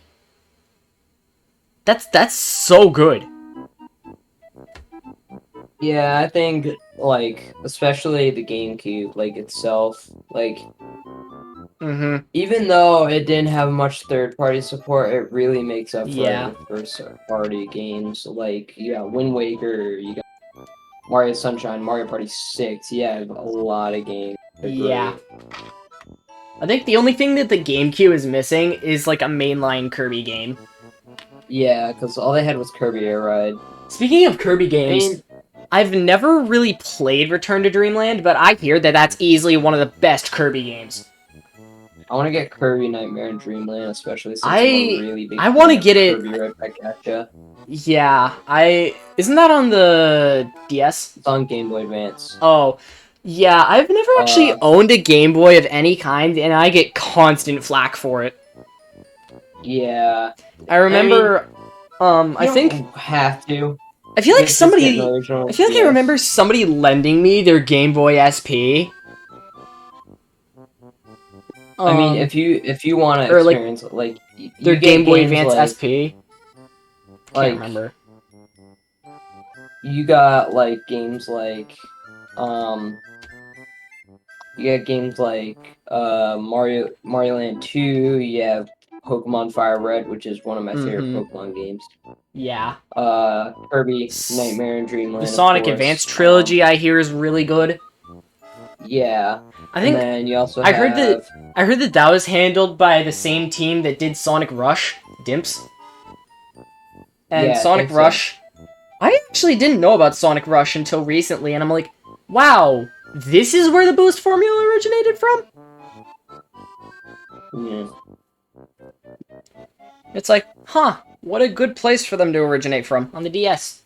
That's so good. Yeah, I think, like, especially the GameCube, like, itself, like, Mm-hmm. Even though it didn't have much third-party support, it really makes up for Yeah. it with first-party games. Like, you got Wind Waker, you got Mario Sunshine, Mario Party 6. You have a lot of games. They're Yeah. great. I think the only thing that the GameCube is missing is like a mainline Kirby game. Yeah, because all they had was Kirby Air Ride. Speaking of Kirby I games, mean, I've never really played Return to Dreamland, but I hear that that's easily one of the best Kirby games. I want to get Kirby Nightmare in Dreamland, especially since I'm I a really big I want to fan of get it. Kirby right back at ya. Yeah, isn't that on the DS? It's on Game Boy Advance. Oh, yeah, I've never actually owned a Game Boy of any kind, and I get constant flack for it. Yeah. I remember, I You think don't have to. I feel like Just somebody. get an original I feel like I DS. remember somebody lending me their Game Boy SP. I mean, if you want to or, like, experience like their you get Game Boy games Advance like, SP. Can't like remember. you got like games like you got games like Mario Land 2. You have Pokemon Fire Red, which is one of my favorite Pokemon games. Yeah. Kirby Nightmare in Dreamland. The of Sonic course. Advance trilogy I hear is really good. Yeah. I think And then you also I have heard that was handled by the same team that did Sonic Rush, Dimps. And Yeah, I Sonic think so. Rush, I actually didn't know about Sonic Rush until recently, and I'm like, wow, this is where the boost formula originated from? Yeah. It's like, huh, what a good place for them to originate from, on the DS.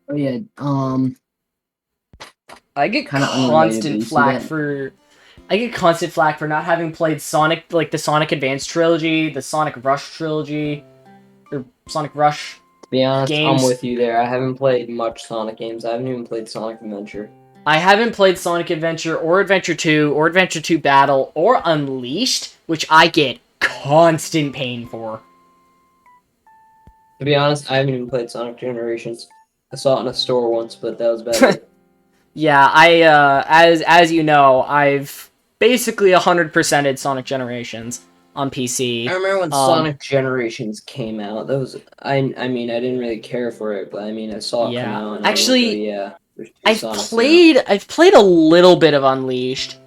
Oh yeah. I get Kinda unrelated, constant but you see flack that? for... I get constant flack for not having played Sonic, like the Sonic Advance trilogy, the Sonic Rush trilogy, or Sonic Rush. To be honest, Games. I'm with you there. I haven't played much Sonic games. I haven't even played Sonic Adventure. I haven't played Sonic Adventure, or Adventure 2, or Adventure 2 Battle, or Unleashed, which I get constant pain for. To be honest, I haven't even played Sonic Generations. I saw it in a store once, but that was about it. Yeah, as you know, I've basically 100%ed Sonic Generations on PC. I remember when Sonic Generations came out. That was I mean I didn't really care for it, but I mean I saw it come out. And Actually, I was like, yeah, there's two I've Sonics now. played a little bit of Unleashed.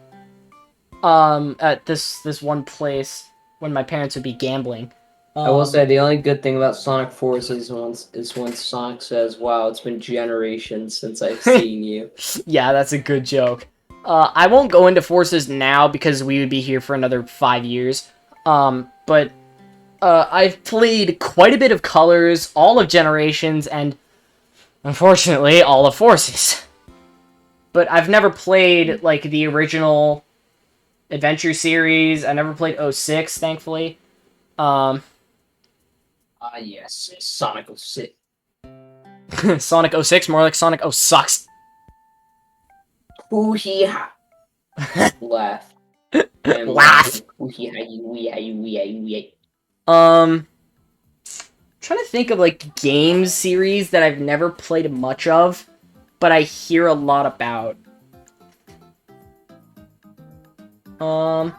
At this one place when my parents would be gambling. I will say the only good thing about Sonic Forces is when Sonic says, "Wow, it's been generations since I've seen you." Yeah, that's a good joke. I won't go into Forces now because we would be here for another 5 years. But I've played quite a bit of Colors, all of Generations, and unfortunately, all of Forces. But I've never played, like, the original Adventure series. I never played 06, thankfully. Yes, Sonic 06. Sonic 06, more like Sonic 0 sucks. Hoo-hee-ha. Laugh. Laugh. Hoo-hee-ha-wee-ha-wee-ha-wee. Trying to think of, like, game series that I've never played much of, but I hear a lot about. I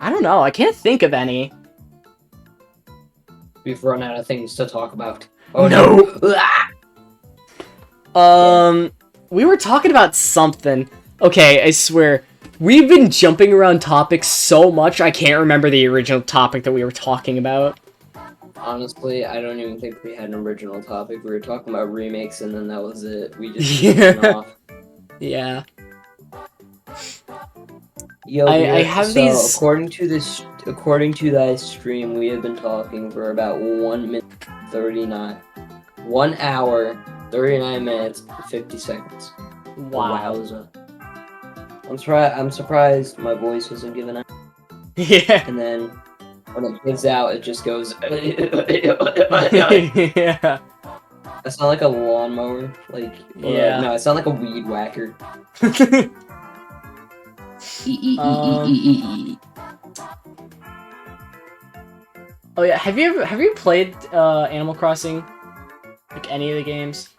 don't know. I can't think of any. We've run out of things to talk about. Oh No. no! We were talking about something. Okay, I swear. We've been jumping around topics so much, I can't remember the original topic that we were talking about. Honestly, I don't even think we had an original topic. We were talking about remakes, and then that was it. We just went off. Yeah. Yo, I have so these... according to that stream, we have been talking for about 1 minute 39. 1 hour, 39 minutes, 50 seconds. Wow. Wowza. I'm surprised my voice wasn't given out. Yeah. And then when it gives out, it just goes. Yeah. I sound like a lawnmower. Like, Yeah. No, I sound like a weed whacker. Oh yeah, have you played Animal Crossing? Like any of the games?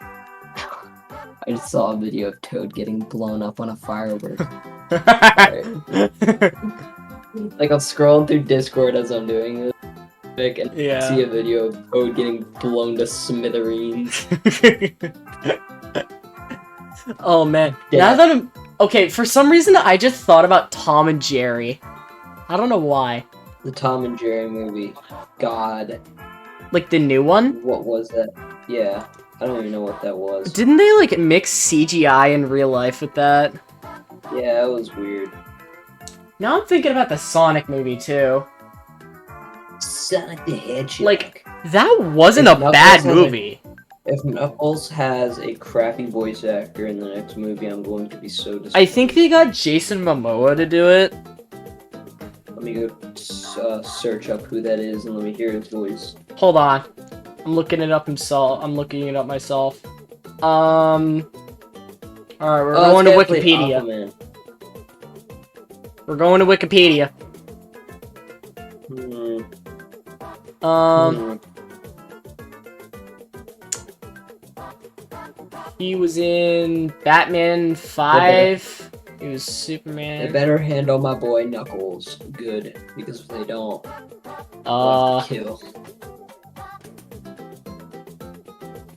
I just saw a video of Toad getting blown up on a firework. Like, I'm scrolling through Discord as I'm doing this, and Yeah. see a video of Toad getting blown to smithereens. Oh man. Yeah. Now that okay, for some reason I just thought about Tom and Jerry. I don't know why. The Tom and Jerry movie. God. Like the new one? What was that? Yeah. I don't even know what that was. Didn't they like mix CGI in real life with that? Yeah, it was weird. Now I'm thinking about the Sonic movie too. Sonic the Hedgehog. Like, that wasn't If a Knuckles bad has a- movie. If Knuckles has a crappy voice actor in the next movie, I'm going to be so disappointed. I think they got Jason Momoa to do it. Let me go search up who that is and let me hear his voice. Hold on. I'm looking it up myself. Alright, we're going to this guy played Wikipedia. Aquaman. We're going to Wikipedia. Hmm. He was in Batman 5. He was They Superman. better handle my boy Knuckles good, because if they don't, Uh, they'll have to kill.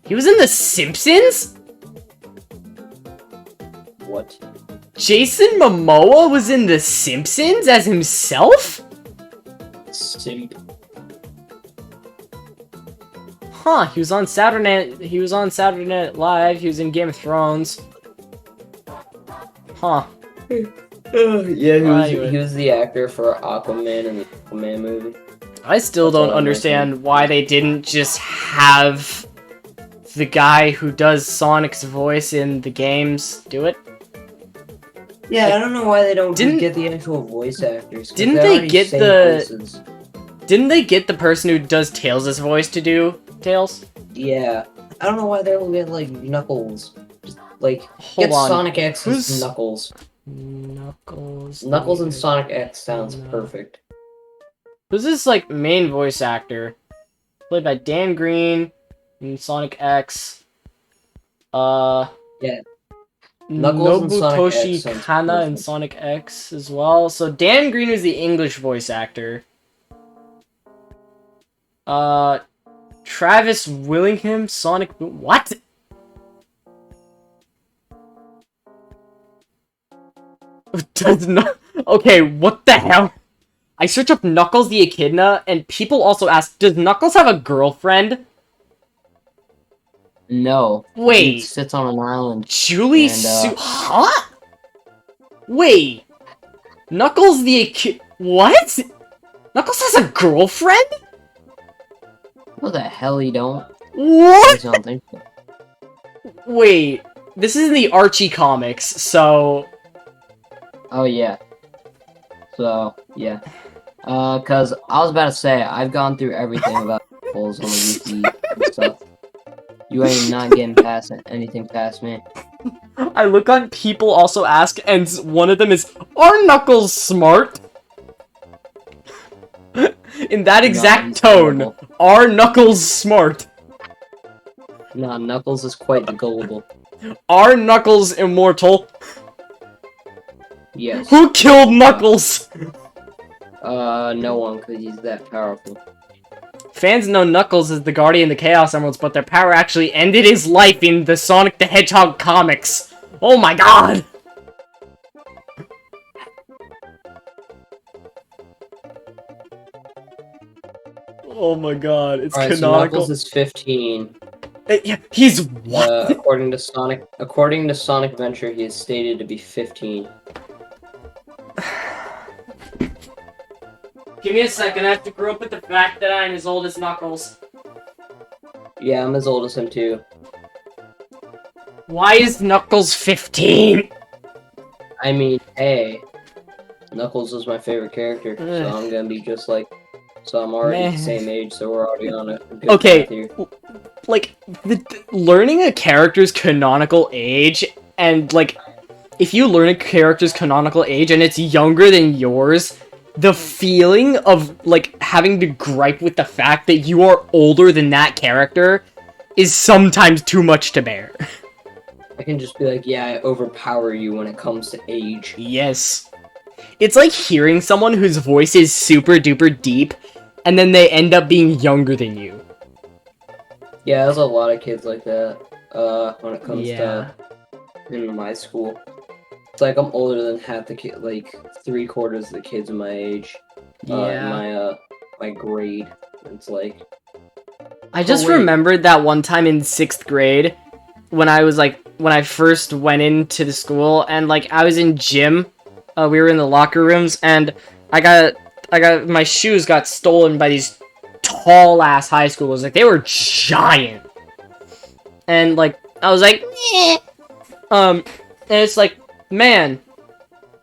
he was in The Simpsons? What? Jason Momoa was in The Simpsons as himself? Simp. Huh, he was on Saturday Night Live, he was in Game of Thrones. Huh. Yeah, Anyway. he was the actor for Aquaman in the Aquaman movie. I still That's all don't I'm understand why they didn't just have the guy who does Sonic's voice in the games do it. Yeah, I don't know why they don't Didn't- get the actual voice actors. 'cause Didn't they're they already get saying the- voices. Didn't they get the person who does Tails' voice to do Tails? Yeah, I don't know why they don't get like Knuckles. Just, like, Hold get on. Sonic X's Who's- Knuckles. Knuckles. Knuckles and Sonic X sounds No. perfect. Who's this like main voice actor? Played by Dan Green in Sonic X. Yeah. Knuckles and Sonic X Nobutoshi sounds Kana in perfect. Sonic X as well. So Dan Green is the English voice actor. Travis Willingham, Sonic Boom. What? Does not. Okay, what the hell? I search up Knuckles the Echidna, and people also ask, does Knuckles have a girlfriend? No. Wait. He sits on an island. Julie And, Huh? Wait. Knuckles the Echidna. What? Knuckles has a girlfriend? What the hell he don't? What? I don't think so. Wait. This is in the Archie comics, so. Oh yeah. So yeah. Cause I was about to say I've gone through everything about Knuckles on the wiki and stuff. You ain't not getting past anything past me. I look on people also ask, and one of them is, are Knuckles smart? In that exact he's tone, terrible. are Knuckles smart? Nah, Knuckles is quite the gullible. Are Knuckles immortal? Yes. Who killed Knuckles? No one, cause he's that powerful. Fans know Knuckles is the guardian of the Chaos Emeralds, but their power actually ended his life in the Sonic the Hedgehog comics. Oh my god! Oh my god, it's Alright, so canonical. Knuckles is 15. Yeah, he's what? According to Sonic Adventure, he is stated to be 15. Give me a second, I have to grow up with the fact that I'm as old as Knuckles. Yeah, I'm as old as him too. Why is Knuckles 15? I mean, hey, Knuckles is my favorite character, so I'm gonna be just like. So I'm already Man. the same age, so we're already on a good Okay. path here. Like, learning a character's canonical age, and, like, if you learn a character's canonical age and it's younger than yours, the feeling of, like, having to gripe with the fact that you are older than that character is sometimes too much to bear. I can just be like, yeah, I overpower you when it comes to age. Yes. It's like hearing someone whose voice is super duper deep, and then they end up being younger than you. Yeah, there's a lot of kids like that. When it comes Yeah. to in my school, it's like I'm older than half the kid, like 3/4 of the kids in my age. In Yeah. my grade. It's like I just wait. remembered that one time in 6th grade when I first went into the school and like I was in gym. We were in the locker rooms and I got my shoes got stolen by these tall ass high schoolers. Like they were giant. And like I was like, "Meh." And it's like, man,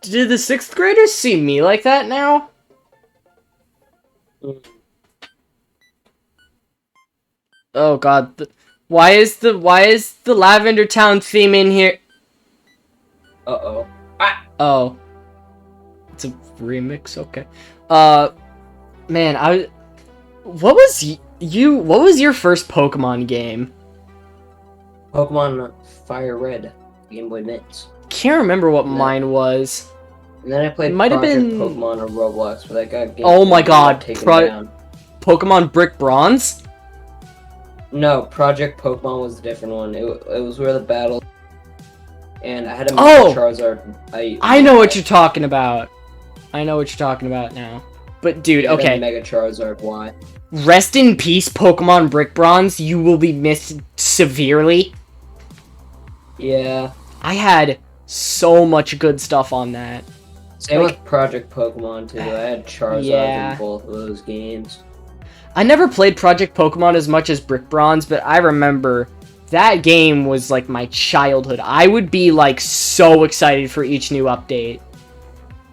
did the 6th graders see me like that now? Oh god. Why is the Lavender Town theme in here? Uh-oh. Oh. It's a remix, okay. Man, what was your first Pokemon game? Pokemon Fire Red, Game Boy Advance. Can't remember what Yeah. mine was. And then I played Might have Project been- Pokemon on Roblox, but that got game Oh my god, taken Pro- down. Pokemon Brick Bronze? No, Project Pokemon was a different one. It was where the battle, and I had a Oh! Charizard. I know what you're talking about. I know what you're talking about now. But dude, I had a okay. Mega Charizard. Why? Rest in peace, Pokemon Brick Bronze. You will be missed severely. Yeah. I had so much good stuff on that. Same Like- with Project Pokemon too. I had Charizard Yeah. in both of those games. I never played Project Pokemon as much as Brick Bronze, but I remember that game was like my childhood. I would be like so excited for each new update.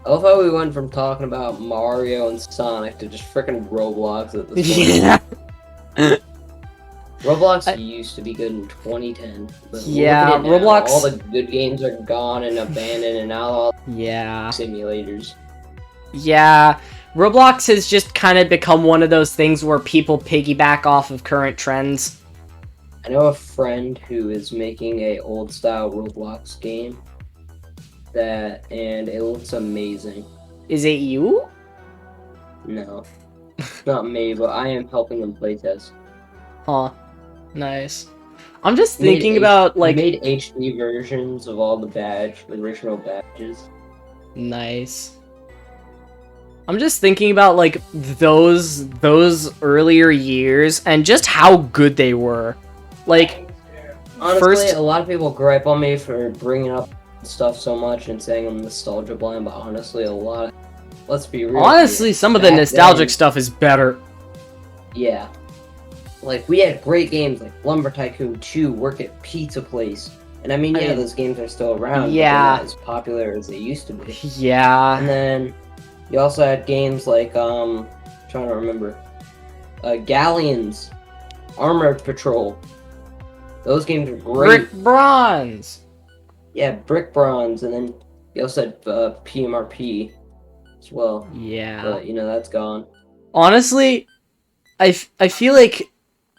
I love how we went from talking about Mario and Sonic to just freaking Roblox at this point. Yeah. Roblox used to be good in 2010. But Yeah, look at it now. Roblox- All the good games are gone and abandoned, and now all Yeah. simulators. Yeah. Roblox has just kind of become one of those things where people piggyback off of current trends. I know a friend who is making a old style Roblox game and it looks amazing. Is it you? No, not me, but I am helping them playtest. Huh. Nice. I'm just Made thinking H- about I like made HD versions of all the original badges. nice. I'm just thinking about like those earlier years and just how good they were. Like Honestly, First- a lot of people gripe on me for bringing up stuff so much and saying I'm nostalgia blind, but honestly, let's be real. honestly, here. some of the Back nostalgic then- stuff is better. Yeah. Like, we had great games like Lumber Tycoon 2, Work at Pizza Place. And I mean, I yeah, mean, those games are still around, yeah. but they're not as popular as they used to be. Yeah. And then you also had games like, trying to remember, Galleons, Armored Patrol. Those games were great. Brick Bronze. Yeah, Brick Bronze, and then you also had PMRP as well. Yeah. But, you know, that's gone. Honestly, I feel like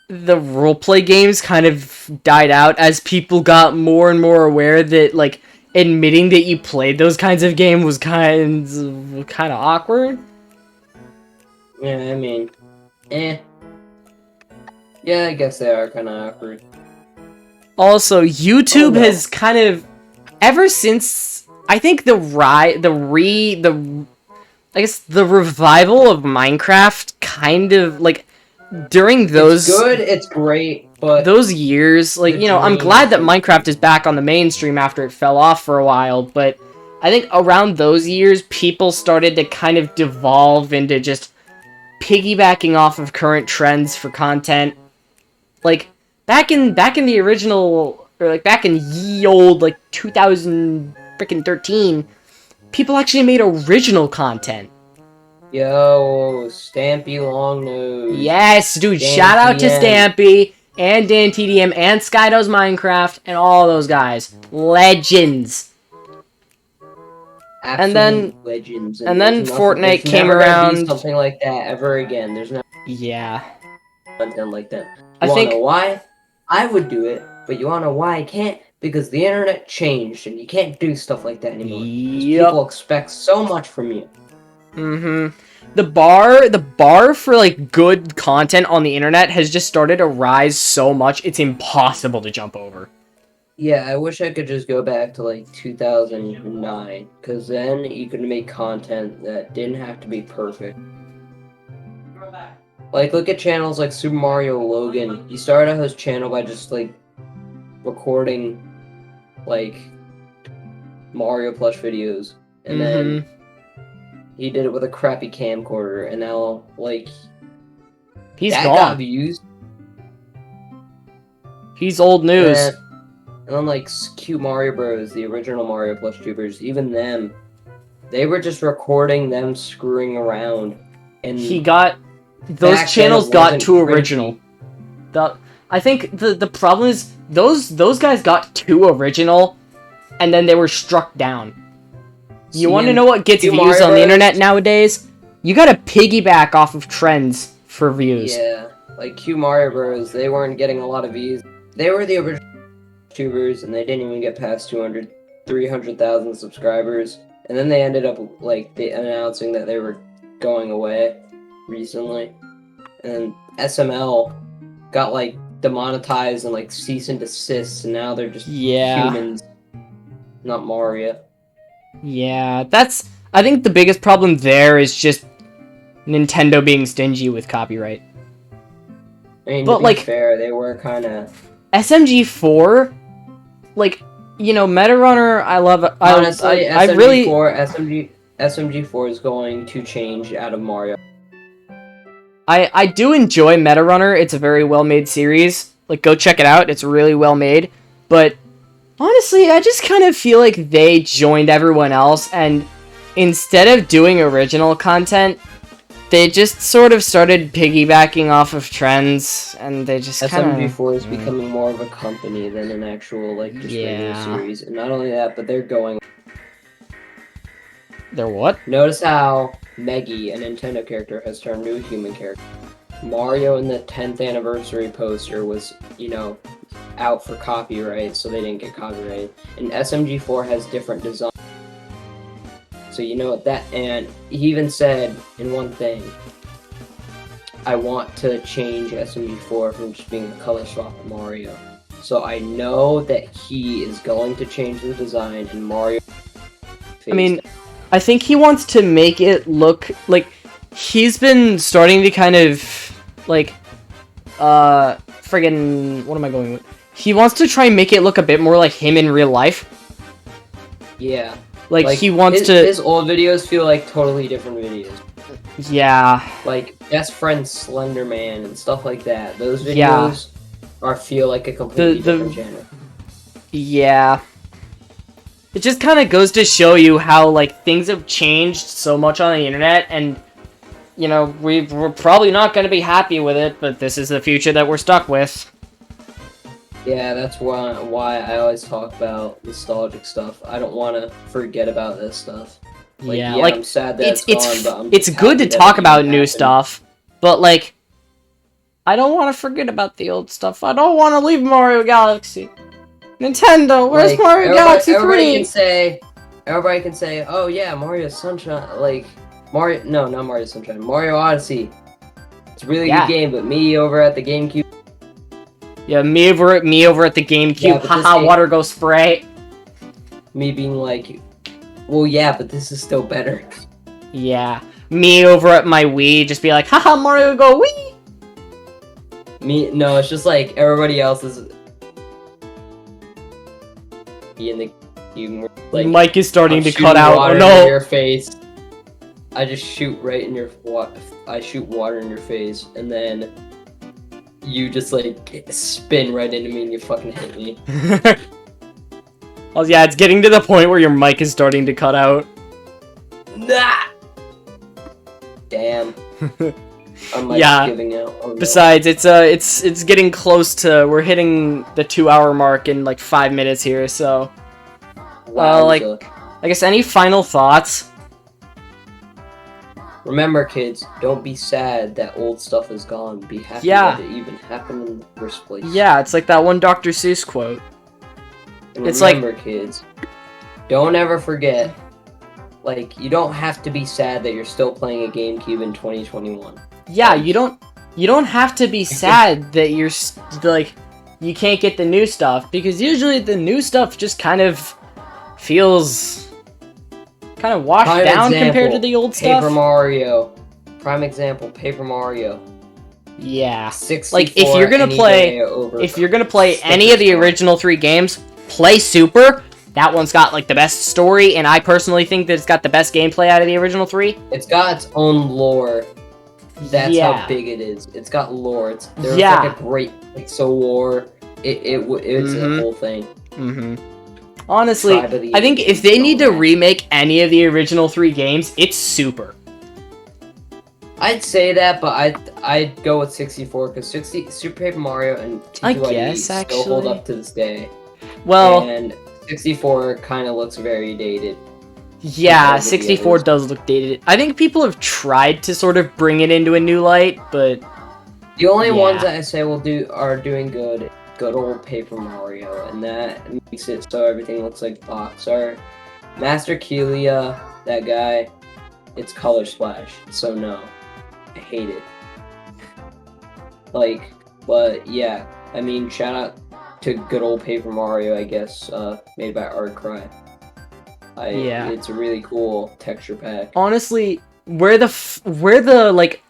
the roleplay games kind of died out as people got more and more aware that like admitting that you played those kinds of games was kind of awkward. Yeah, I mean, yeah, I guess they are kind of awkward. Also, YouTube Oh, no. has kind of ever since I think the revival of Minecraft kind of like during those It's good, it's great, but those years, like, The you know, I'm dream. glad that Minecraft is back on the mainstream after it fell off for a while, but I think around those years, people started to kind of devolve into just piggybacking off of current trends for content. Like, back in the original, or like back in ye old, like 2013, people actually made original content. yo, Stampy Longnose. Yes, dude, Dan shout out to TDM. Stampy and Dan TDM and Skydo's Minecraft and all those guys. Legends. Absolute then- legends. and then there's Fortnite there's came never gonna be around. something like that ever again. There's no Yeah. content like that. I You wanna think- know why? I would do it, but you wanna know why I can't? because the internet changed and you can't do stuff like that anymore. 'Cause Yep. people expect so much from you. Mm-hmm. The bar for like good content on the internet has just started to rise so much it's impossible to jump over. Yeah, I wish I could just go back to like 2009, because then you could make content that didn't have to be perfect. Like, look at channels like Super Mario Logan. He started out his channel by just like recording like Mario plush videos, and then he did it with a crappy camcorder, and now like He's that gone. got views. He's old news. And then like Cute Mario Bros, the original Mario plush tubers, even them, they were just recording them screwing around, and He got back those then channels it got wasn't too cringy. original. I think the problem is those guys got too original, and then they were struck down. You want to know what gets Cute views Mario on the Bros? internet nowadays? You gotta piggyback off of trends for views. Yeah, like Cute Mario Bros, they weren't getting a lot of views. They were the original YouTubers, and they didn't even get past 200, 300,000 subscribers. And then they ended up like announcing that they were going away recently. And SML got like demonetized and like cease and desist, and now they're just Yeah. humans, not Mario. Yeah, I think the biggest problem there is just Nintendo being stingy with copyright. I mean, But, to be like- fair, they were kind of SMG4, like, you know, Metarunner, I love it. honestly. I really, SMG4 is going to change out of Mario. I do enjoy Metarunner. It's a very well-made series. Like, go check it out. It's really well made. But honestly, I just kind of feel like they joined everyone else, and instead of doing original content, they just sort of started piggybacking off of trends, and they just kind of... SMG4 is becoming more of a company than an actual like just radio Yeah. series. And not only that, but they're going. They're what? Notice how Meggy, a Nintendo character, has turned into a human character. Mario in the 10th anniversary poster was, you know, out for copyright, so they didn't get copyright. And SMG4 has different design. So you know that, and he even said in one thing, I want to change SMG4 from just being a color swap of Mario. So I know that he is going to change the design and Mario. I mean, I think he wants to make it look like he's been starting to kind of like friggin' what am I going with? He wants to try and make it look a bit more like him in real life. yeah. Like he wants his old videos feel like totally different videos. Yeah. Like Best Friend Slender Man and stuff like that. Those videos feel like a completely different channel. Yeah. It just kind of goes to show you how like things have changed so much on the internet, and you know, we're probably not going to be happy with it, but this is the future that we're stuck with. Yeah, that's why I always talk about nostalgic stuff. I don't want to forget about this stuff. Like, like I'm sad that it's gone, but it's good to talk about new stuff, but like I don't want to forget about the old stuff. I don't want to leave Mario Galaxy. Nintendo, where's Mario Galaxy 3? Everybody can say, oh yeah, Mario Sunshine, like Mario. No, not Mario Sunshine. Mario Odyssey. It's a really good game, but me over at the GameCube. Yeah, me over at the GameCube. Haha, water go spray. Me being like, well, yeah, but this is still better. Yeah, me over at my Wii, just be like, haha, Mario go Wii. No, it's just like everybody else is. In the like, Mike is starting to cut out. Water Oh no! in your face. I just shoot right in your. I shoot water in your face, and then you just like spin right into me and you fucking hit me. Oh yeah, it's getting to the point where your mic is starting to cut out. Nah. Damn. Our mic's giving out. Oh, no. Besides, it's getting close to. We're hitting the 2-hour mark in like 5 minutes here, so. Like, I guess any final thoughts? Remember, kids, don't be sad that old stuff is gone. Be happy Yeah. that it even happened in the first place. Yeah, it's like that one Dr. Seuss quote. It's like- remember, kids, don't ever forget, like, you don't have to be sad that you're still playing a GameCube in 2021. Yeah, you don't have to be sad that you're like you can't get the new stuff, because usually the new stuff just kind of feels kind of washed Prime down example, compared to the old Paper stuff. Mario. Prime example, Paper Mario. Yeah. 64 Like if you're going to any play day over any of the original 3 games, play Super. That one's got like the best story, and I personally think that it's got the best gameplay out of the original 3. It's got its own lore. That's Yeah. how big it is. It's got lore. There was Yeah. like a great Pixel War. It's a whole thing. Mm-hmm. Honestly, Tribe of the I think Ages if they and need all to that. remake any of the original 3 games, it's Super. I'd say that, but I'd go with 64 because Super Paper Mario and I T2ID guess, still hold actually. up to this day. Well, And 64 kind of looks very dated. yeah, compared to the 64 others. does look dated. I think people have tried to sort of bring it into a new light, but The only Yeah. ones that I say are doing good old Paper Mario, and that makes it so everything looks like box art. Master Kelia, that guy, it's color splash, so no, I hate it. Like, but yeah, I mean, shout out to good old Paper Mario, I guess, made by Artcry. Yeah. It's a really cool texture pack. honestly, where the like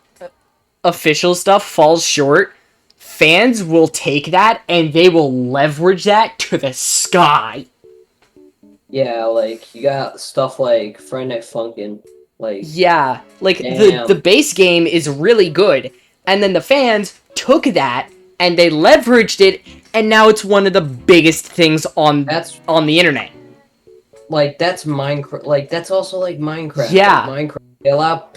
official stuff falls short, fans will take that and they will leverage that to the sky. Yeah, like you got stuff like Friday Night Funkin', like Yeah, like Damn. the base game is really good, and then the fans took that and they leveraged it, and now it's one of the biggest things on that's the internet. like that's Minecraft. Like that's also like Minecraft. Yeah. Like, Minecraft.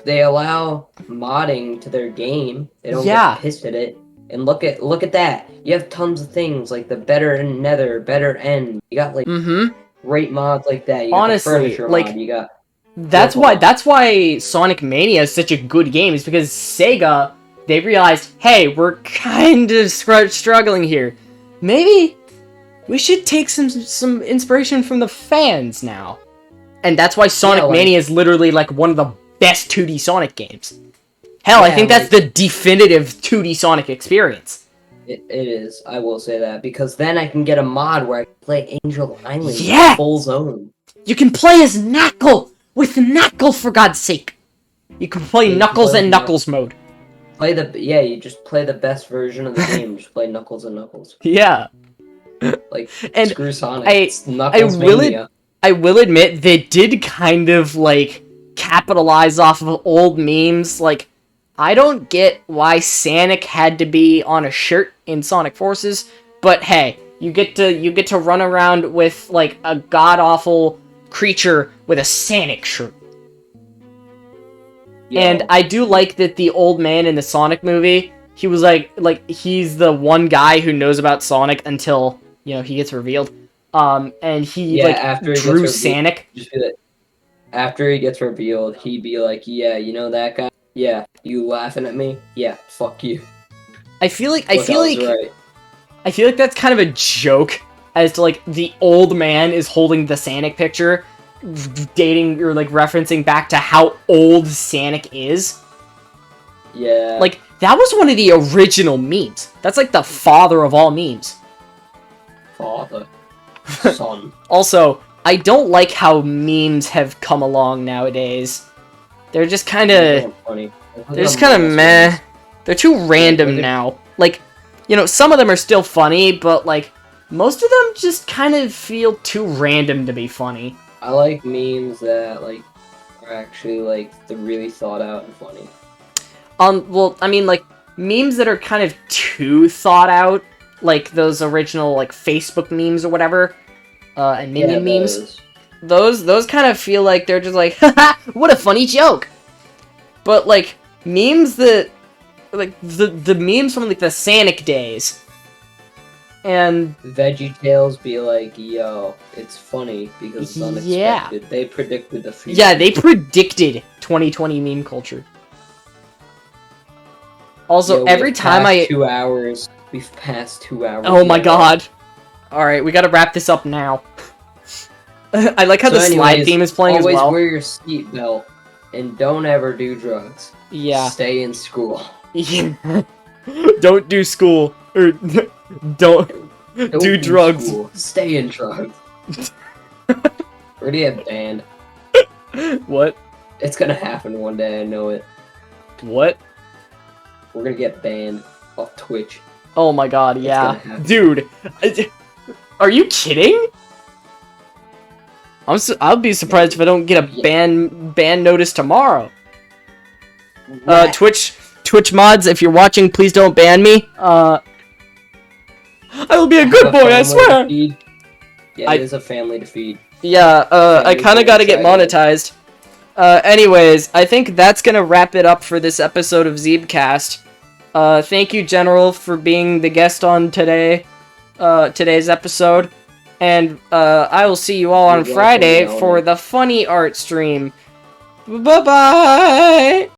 They allow modding to their game. They don't Yeah. get pissed at it. And look at that. You have tons of things like the better nether, better end. You got like Mm-hmm. great mods like that. You got Honestly, the furniture like, mod. You got That's Purple. why Sonic Mania is such a good game, is because Sega, they realized, hey, we're kind of struggling here. Maybe we should take some inspiration from the fans now. And that's why Sonic like- Mania is literally like one of the best 2D Sonic games. Hell, I Yeah, think that's the definitive 2D Sonic experience. it is. I will say that because then I can get a mod where I can play Angel Island Yeah. full zone. You can play as Knuckle! With Knuckle, for God's sake! You can play Yeah, you can Knuckles play and as Knuckles mode. You just play the best version of the game. Just play Knuckles and Knuckles. Yeah. Like And screw Sonic. I- It's Knuckles will Mania. I will admit, they did kind of, like, capitalize off of old memes. Like, I don't get why Sonic had to be on a shirt in Sonic Forces, but hey, you get to run around with, like, a god-awful creature with a Sonic shirt. Yo, And I do like that the old man in the Sonic movie, he was like he's the one guy who knows about Sonic until, you know, he gets revealed. And he Yeah, like after he gets drew revealed. Sonic. just be like, after he gets revealed, he'd be like, "Yeah, you know that guy? Yeah, you laughing at me? Yeah, fuck you." I feel like Look, I was right. I feel like that's kind of a joke as to like the old man is holding the Sonic picture, dating or like referencing back to how old Sonic is. Yeah, Like that was one of the original memes. That's like the father of all memes. father, son. Also, I don't like how memes have come along nowadays. They're just kind of Funny. they're just kind of meh. They're too random now. Like, you know, some of them are still funny, but like most of them just kind of feel too random to be funny. I like memes that like are actually like they're really thought out and funny. Well, I mean, like memes that are kind of too thought out, like those original like Facebook memes or whatever, and Minion memes. Those kind of feel like they're just like, haha, what a funny joke. But like memes that, like the memes from like the Sonic days, and Veggie Tales be like, yo, it's funny because it's Yeah. unexpected. They predicted the future. yeah, they predicted 2020 meme culture. Also, Yo, every time we've passed 2 hours. We've passed 2 hours. oh my now. god, Alright, we gotta wrap this up now. I like how the slide anyways, theme is playing as always well. wear your seatbelt and don't ever do drugs. Yeah. Stay in school. Yeah. Don't do school. Or don't do drugs. School. Stay in drugs. We're gonna get banned. What? It's gonna happen one day, I know it. What? We're gonna get banned off Twitch. Oh my god, It's yeah. gonna happen. Dude, are you kidding? I'll be surprised if I don't get a ban notice tomorrow. What? Twitch mods, if you're watching, please don't ban me. I will be a good boy, I swear. Yeah, it is a family to feed. Yeah, I kind of gotta get monetized. Anyways, I think that's gonna wrap it up for this episode of Zeebcast. Thank you, General, for being the guest on today's episode. And, I will see you all on Friday for the funny art stream. Bye-bye!